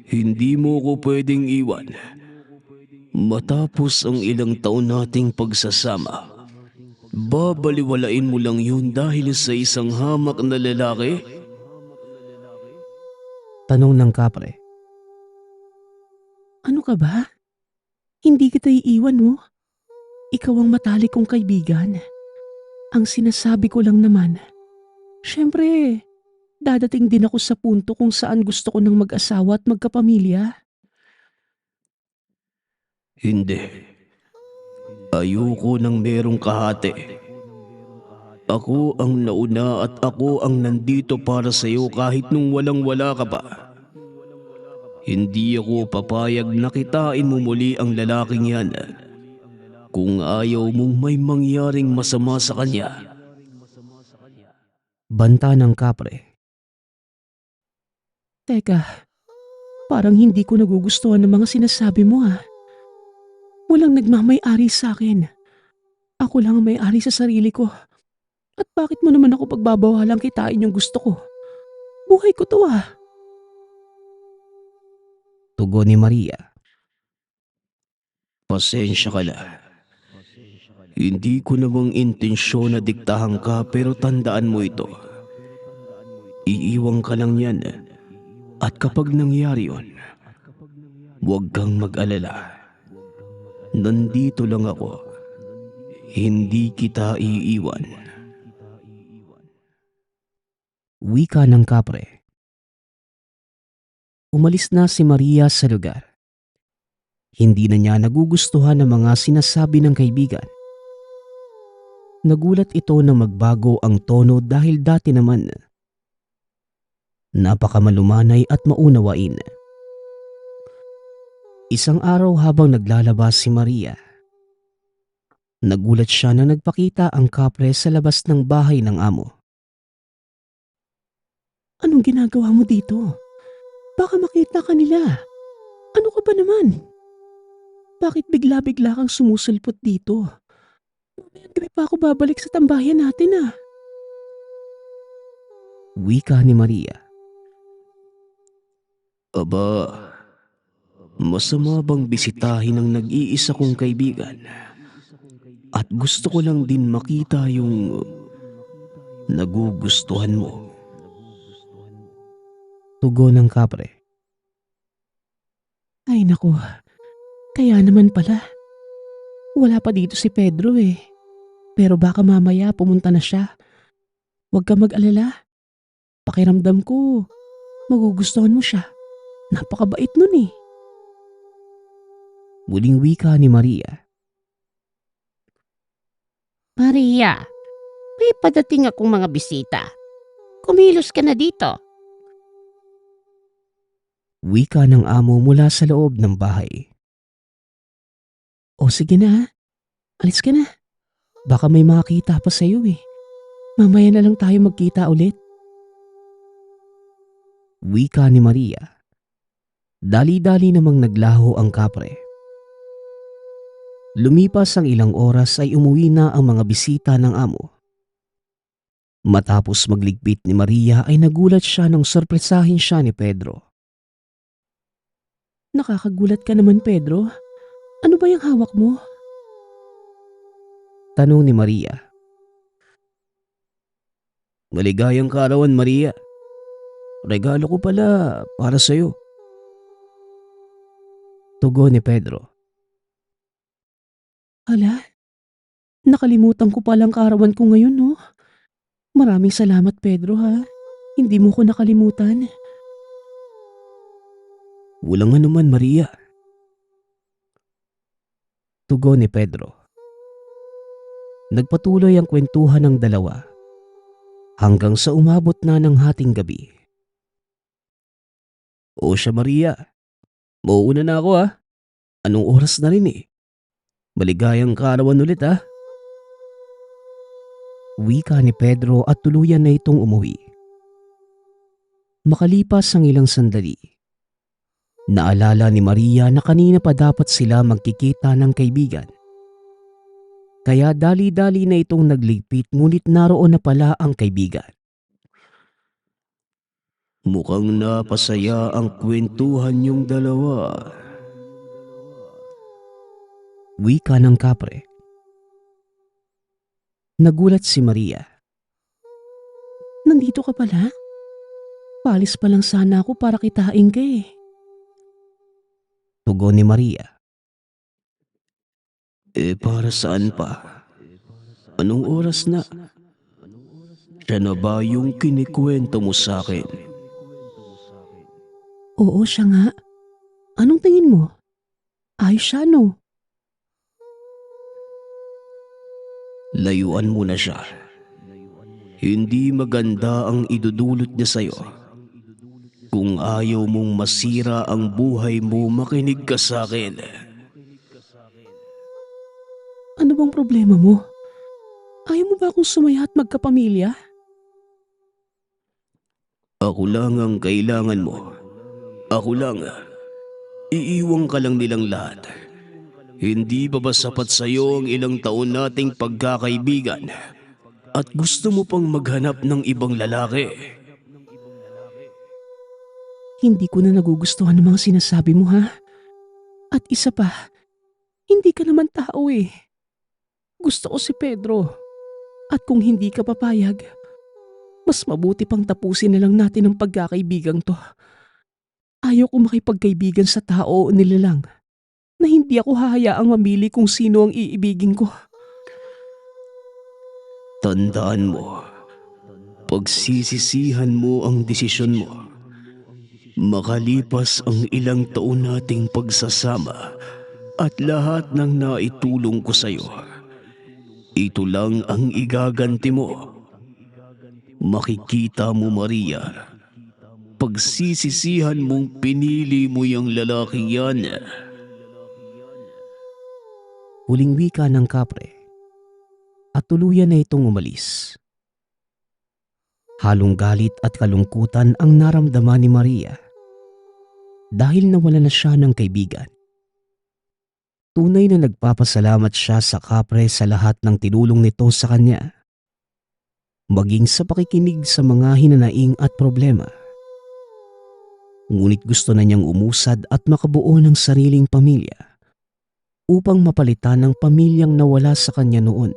Hindi mo ko pwedeng iwan. Matapos ang ilang taon nating pagsasama, babaliwalain mo lang yun dahil sa isang hamak na lalaki? Tanong ng kapre. Ano ka ba? Hindi kita iiwan mo. Ikaw ang matalik kong kaibigan. Ang sinasabi ko lang naman, syempre, dadating din ako sa punto kung saan gusto ko ng mag-asawa at magkapamilya. Hindi. Ayoko nang merong kahati. Ako ang nauna at ako ang nandito para sa'yo kahit nung walang-wala ka pa. Hindi ako papayag na kitain mo muli ang lalaking yan. Kung ayaw mong may mangyaring masama sa kanya. Banta ng kapre. Teka, parang hindi ko nagugustuhan ng mga sinasabi mo ha. Walang nagmamay-ari sa akin. Ako lang ang may-ari sa sarili ko. At bakit mo naman ako pagbabawalang kitain yung gusto ko? Buhay ko to ah. Tugon ni Maria. Pasensya ka na. Hindi ko namang intensyon na diktahan ka pero tandaan mo ito. Iiwang ka lang yan. At kapag nangyari yun, huwag kang mag-alala. Nandito lang ako. Hindi kita iiwan. Wika ng kapre. Umalis na si Maria sa lugar. Hindi na niya nagugustuhan ang mga sinasabi ng kaibigan. Nagulat ito na magbago ang tono dahil dati naman napakamalumanay at maunawain. Isang araw habang naglalabas si Maria, nagulat siya na nagpakita ang kapre sa labas ng bahay ng amo. Anong ginagawa mo dito? Baka makita ka nila. Ano ka ba naman? Bakit bigla-bigla kang sumusulpot dito? Mamayang gabi pa ako babalik sa tambayan natin ah. Wika ni Maria. Aba, masama bang bisitahin ang nag-iisa kong kaibigan? At gusto ko lang din makita yung nagugustuhan mo. Tugon ng kapre. Ay naku, kaya naman pala. Wala pa dito si Pedro eh. Pero baka mamaya pumunta na siya. Huwag ka mag-alala. Pakiramdam ko, magugustuhan mo siya. Napakabait nun eh. Muling wika ni Maria. Maria, may padating akong mga bisita. Kumilos ka na dito. Wika ng amo mula sa loob ng bahay. O sige na, alis ka na. Baka may makakita pa sa'yo eh. Mamaya na lang tayo magkita ulit. Wika ni Maria. Dali-dali namang naglaho ang kapre. Lumipas ang ilang oras ay umuwi na ang mga bisita ng amo. Matapos magligpit ni Maria ay nagulat siya nang sorpresahin siya ni Pedro. Nakakagulat ka naman Pedro. Ano ba yung hawak mo? Tanong ni Maria. Maligayang kaarawan, Maria. Regalo ko pala para sa'yo. Tugon ni Pedro. Ala, nakalimutan ko palang kaarawan ko ngayon no. Maraming salamat Pedro ha. Hindi mo ko nakalimutan. Walang anuman, Maria. Tugon ni Pedro. Nagpatuloy ang kwentuhan ng dalawa hanggang sa umabot na ng hating gabi. O siya, Maria. Mauuna na ako ah. Anong oras na rin eh. Maligayang kaarawan ulit ah. Wika ni Pedro at tuluyan na itong umuwi. Makalipas ang ilang sandali, naalala ni Maria na kanina pa dapat sila magkikita ng kaibigan. Kaya dali-dali na itong nagligpit ngunit naroon na pala ang kaibigan. Mukhang napasaya ang kwentuhan yung dalawa. Wika ng kapre. Nagulat si Maria. Nandito ka pala? Palis pa lang sana ako para kitain ka eh. Tugon ni Maria. Para saan pa? Anong oras na? Siya na ba yung kinikwento mo sa akin? Oo, siya nga. Anong tingin mo? Ayos siya, no? Layuan mo na siya. Hindi maganda ang idudulot niya sa'yo. Kung ayaw mong masira ang buhay mo, makinig ka sa akin. Ano bang problema mo? Ayaw mo ba akong sumaya at magkapamilya? Ako lang ang kailangan mo. Ako lang. Iiwang ka lang nilang lahat. Hindi ba sapat sa'yo ang ilang taon nating pagkakaibigan? At gusto mo pang maghanap ng ibang lalaki? Hindi ko na nagugustuhan ng mga sinasabi mo, ha? At isa pa, hindi ka naman tao eh. Gusto ko si Pedro. At kung hindi ka papayag, mas mabuti pang tapusin na lang natin ang pagkakaibigang to. Ayaw ko makipagkaibigan sa tao o nilalang na hindi ako hahayaang mamili kung sino ang iibigin ko. Tandaan mo, pagsisisihan mo ang desisyon mo. Makalipas ang ilang taon nating pagsasama at lahat ng naitulong ko sa'yo, ito lang ang igaganti mo. Makikita mo, Maria, pagsisisihan mong pinili mo yung lalaking yan. Huling wika ng kapre. At tuluyan na itong umalis. Halong galit at kalungkutan ang naramdaman ni Maria dahil nawala na siya ng kaibigan. Tunay na nagpapasalamat siya sa kapre sa lahat ng tinulong nito sa kanya, maging sa pakikinig sa mga hinanaing at problema. Ngunit gusto na niyang umusad at makabuo ng sariling pamilya upang mapalitan ang pamilyang nawala sa kanya noon.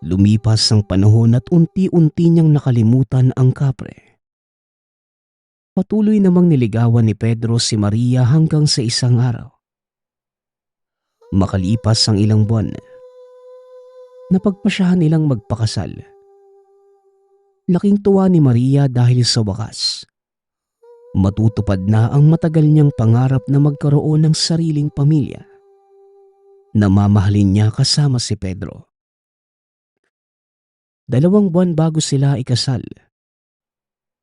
Lumipas ang panahon at unti-unti niyang nakalimutan ang kapre. Patuloy namang niligawan ni Pedro si Maria hanggang sa isang araw. Makalipas ang ilang buwan, napagpasyahan nilang magpakasal. Laking tuwa ni Maria dahil sa wakas, matutupad na ang matagal niyang pangarap na magkaroon ng sariling pamilya. Namamahalin niya kasama si Pedro. 2 buwan bago sila ikasal,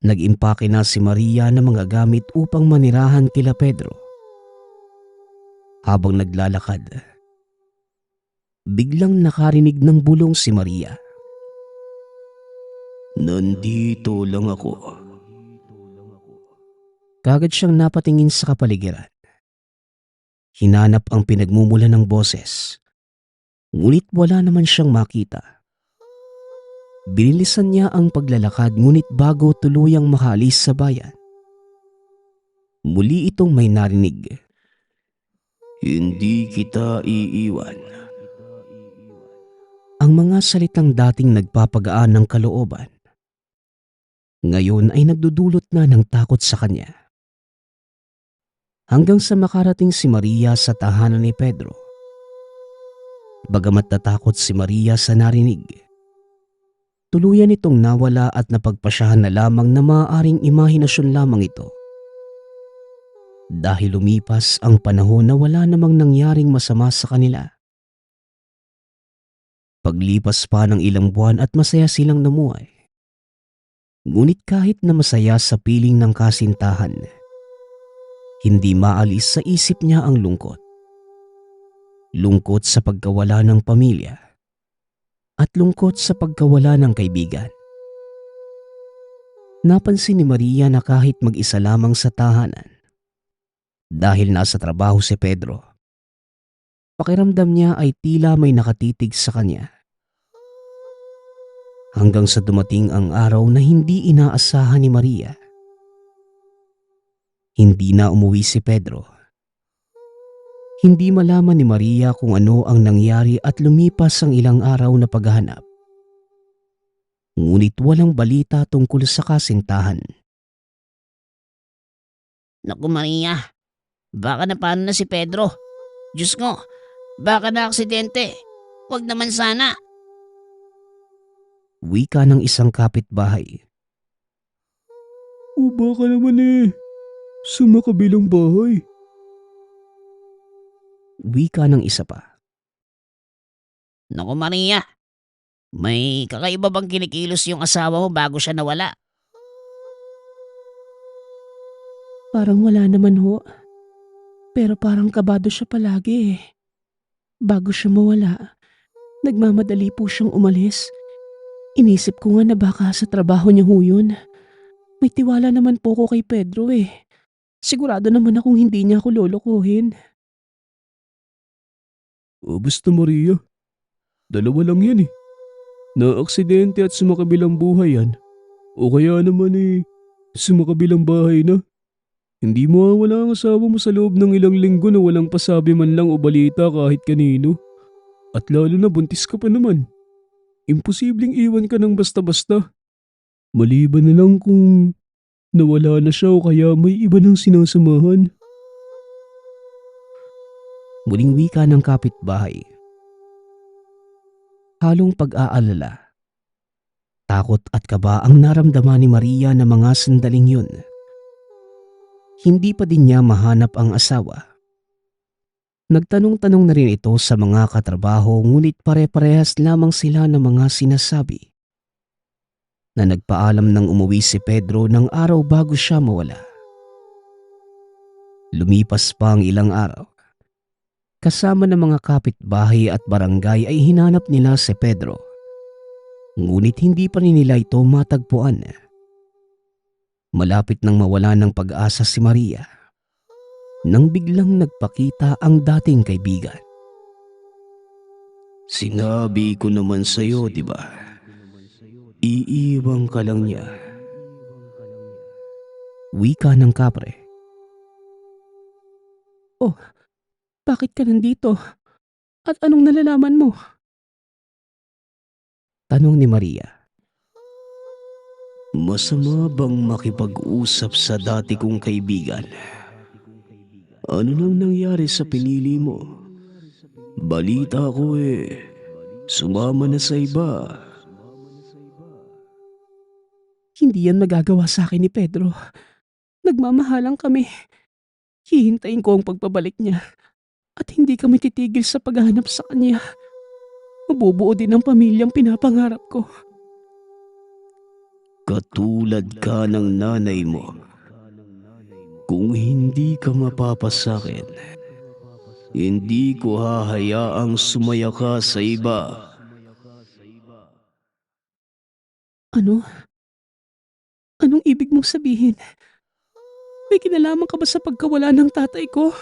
nag-impake na si Maria ng mga gamit upang manirahan kila Pedro. Habang naglalakad, biglang nakarinig ng bulong si Maria. Nandito lang ako. Kagad siyang napatingin sa kapaligiran. Hinanap ang pinagmumula ng boses, ngunit wala naman siyang makita. Binilisan niya ang paglalakad ngunit bago tuluyang makaalis sa bayan, muli itong may narinig. Hindi kita iiwan. Ang mga salitang dating nagpapagaan ng kalooban, ngayon ay nagdudulot na ng takot sa kanya. Hanggang sa makarating si Maria sa tahanan ni Pedro. Bagamat natakot si Maria sa narinig, tuluyan itong nawala at napagpasyahan na lamang na maaaring imahinasyon lamang ito. Dahil lumipas ang panahon na wala namang nangyaring masama sa kanila. Paglipas pa ng ilang buwan at masaya silang namuhay. Ngunit kahit na masaya sa piling ng kasintahan, hindi maalis sa isip niya ang lungkot. Lungkot sa pagkawala ng pamilya at lungkot sa pagkawala ng kaibigan. Napansin ni Maria na kahit mag-isa lamang sa tahanan, dahil nasa trabaho si Pedro, pakiramdam niya ay tila may nakatitig sa kanya. Hanggang sa dumating ang araw na hindi inaasahan ni Maria. Hindi na umuwi si Pedro. Hindi malaman ni Maria kung ano ang nangyari at lumipas ang ilang araw na paghahanap. Ngunit walang balita tungkol sa kasintahan. Naku Maria, baka napano na si Pedro. Diyos ko, baka na aksidente. Huwag naman sana. Wika ng isang kapitbahay. O baka naman sa makabilang bahay. Wika ng isa pa. Naku Maria, may kakaiba bang kinikilos yung asawa mo bago siya nawala? Parang wala naman ho. Pero parang kabado siya palagi eh. Bago siya mawala, nagmamadali po siyang umalis. Inisip ko nga na baka sa trabaho niya ho yun. May tiwala naman po ko kay Pedro eh. Sigurado naman akong hindi niya ako lolokohin. Basta Maria, dalawa lang yan Na-aksidente at sumakabilang buhay yan. O kaya naman sumakabilang bahay na. Hindi mawawala ang asawa mo sa loob ng ilang linggo na walang pasabi man lang o balita kahit kanino. At lalo na buntis ka pa naman. Imposibleng iwan ka ng basta-basta. Maliban na lang kung nawala na siya o kaya may iba nang sinasamahan. Muling wika ng kapitbahay. Halong pag-aalala. Takot at kaba ang naramdaman ni Maria na mga sandaling yun. Hindi pa din niya mahanap ang asawa. Nagtanong-tanong na rin ito sa mga katrabaho ngunit pare-parehas lamang sila ng mga sinasabi. Na nagpaalam nang umuwi si Pedro ng araw bago siya mawala. Lumipas pa ang ilang araw. Kasama ng mga kapitbahay at barangay ay hinanap nila si Pedro. Ngunit hindi pa rin nila ito matagpuan. Malapit nang mawala ng pag-asa si Maria nang biglang nagpakita ang dating kaibigan. Sinabi ko naman sa'yo, di ba? Iiwang ka lang niya. Wika ng kapre. Bakit ka nandito? At anong nalalaman mo? Tanong ni Maria. Masama bang makipag-usap sa dati kong kaibigan? Ano nang nangyari sa pinili mo? Balita ko sumama na sa iba. Hindi yan magagawa sa akin ni Pedro. Nagmamahalan kami. Hihintayin ko ang pagpabalik niya. At hindi kami titigil sa paghahanap sa kanya. Mabubuo din ang pamilyang pinapangarap ko. Katulad ka ng nanay mo. Kung hindi ka mapapasakin, hindi ko hahayaang sumaya ka sa iba. Ano? Anong ibig mong sabihin? May kinalaman ka ba sa pagkawala ng tatay ko?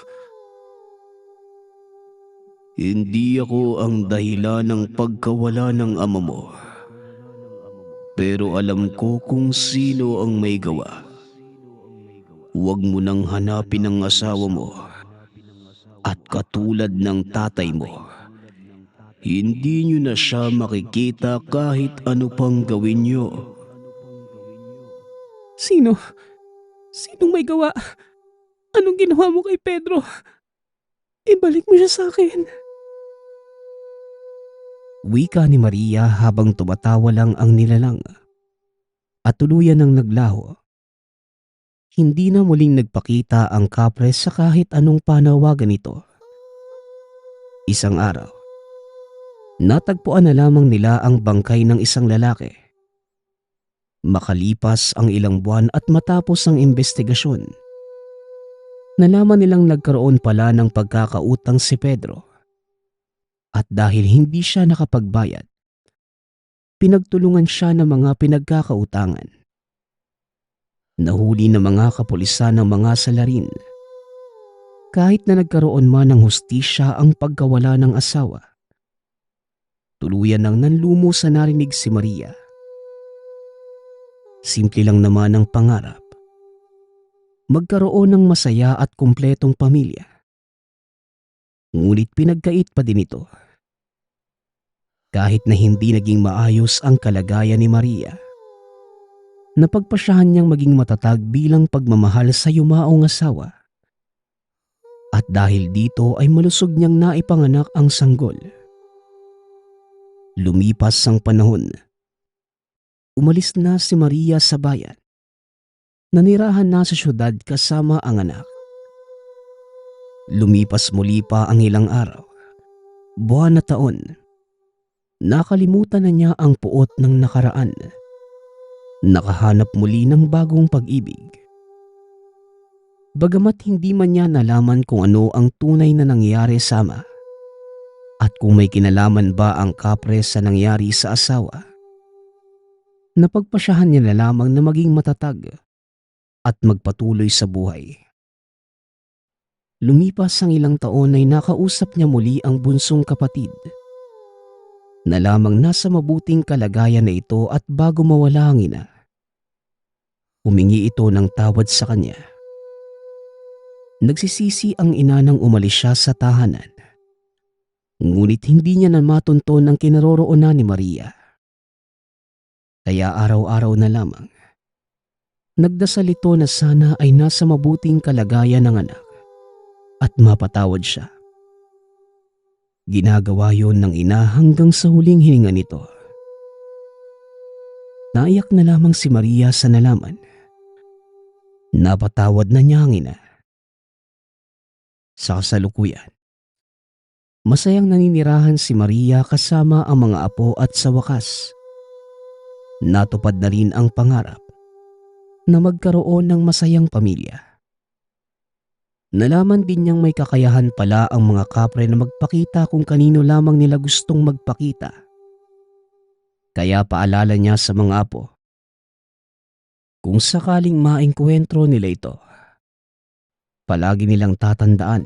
Hindi ako ang dahilan ng pagkawala ng ama mo. Pero alam ko kung sino ang may gawa. Huwag mo nang hanapin ang asawa mo. At katulad ng tatay mo, hindi niyo na siya makikita kahit ano pang gawin niyo. Sino? Sinong may gawa? Anong ginawa mo kay Pedro? Ibalik mo siya sa akin. Wika ni Maria habang tumatawa lang ang nilalang. At tuluyan ng naglaho. Hindi na muling nagpakita ang kapre sa kahit anong panawagan nito. Isang araw, natagpuan na lamang nila ang bangkay ng isang lalaki. Makalipas ang ilang buwan at matapos ang investigasyon, nalaman nilang nagkaroon pala ng pagkakautang si Pedro. At dahil hindi siya nakapagbayad, pinagtulungan siya ng mga pinagkakautangan. Nahuli ng mga kapulisan ng mga salarin. Kahit na nagkaroon man ng hustisya ang pagkawala ng asawa, tuluyan nang nanlumo sa narinig si Maria. Simple lang naman ang pangarap. Magkaroon ng masaya at kumpletong pamilya. Ngunit pinagkait pa din ito. Kahit na hindi naging maayos ang kalagayan ni Maria, napagpasyahan niyang maging matatag bilang pagmamahal sa yumaong asawa. At dahil dito ay malusog niyang naipanganak ang sanggol. Lumipas ang panahon. Umalis na si Maria sa bayan. Nanirahan na sa syudad kasama ang anak. Lumipas muli pa ang ilang araw, buwan na taon. Nakalimutan na niya ang puot ng nakaraan. Nakahanap muli ng bagong pag-ibig. Bagamat hindi man niya nalaman kung ano ang tunay na nangyari sa ama at kung may kinalaman ba ang kapre sa nangyari sa asawa, napagpasyahan niya na lamang na maging matatag at magpatuloy sa buhay. Lumipas ang ilang taon ay nakausap niya muli ang bunsong kapatid na lamang nasa mabuting kalagayan na ito at bago mawala ang ina, humingi ito ng tawad sa kanya. Nagsisisi ang ina nang umalis siya sa tahanan. Ngunit hindi niya na matunton ang kinaroroonan ni Maria. Kaya araw-araw na lamang, nagdasal ito na sana ay nasa mabuting kalagayan ng anak at mapatawad siya. Ginagawa yon ng ina hanggang sa huling hininga nito. Naiyak na lamang si Maria sa nalaman. Napatawad na niya ang ina. Sa kasalukuyan, masayang naninirahan si Maria kasama ang mga apo at sa wakas, natupad na rin ang pangarap na magkaroon ng masayang pamilya. Nalaman din niyang may kakayahan pala ang mga kapre na magpakita kung kanino lamang nila gustong magpakita. Kaya paalala niya sa mga apo, kung sakaling maengkwentro nila ito, palagi nilang tatandaan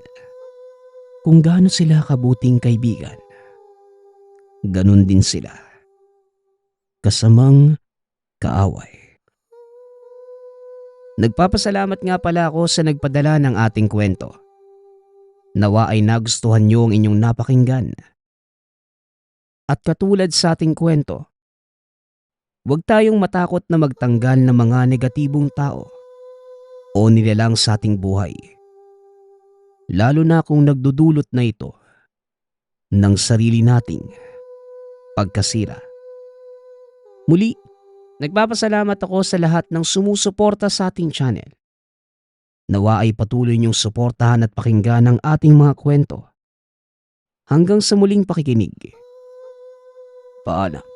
kung gaano sila kabuting kaibigan. Ganun din sila, kasamang kaaway. Nagpapasalamat nga pala ako sa nagpadala ng ating kwento. Nawa ay nagustuhan niyo ang inyong napakinggan. At katulad sa ating kwento, huwag tayong matakot na magtanggal ng mga negatibong tao o nilalang sa ating buhay. Lalo na kung nagdudulot na ito ng sarili nating pagkasira. Muli, nagpapasalamat ako sa lahat ng sumusuporta sa ating channel. Nawa ay patuloy niyong suportahan at pakinggan ang ating mga kwento. Hanggang sa muling pakikinig. Paalam.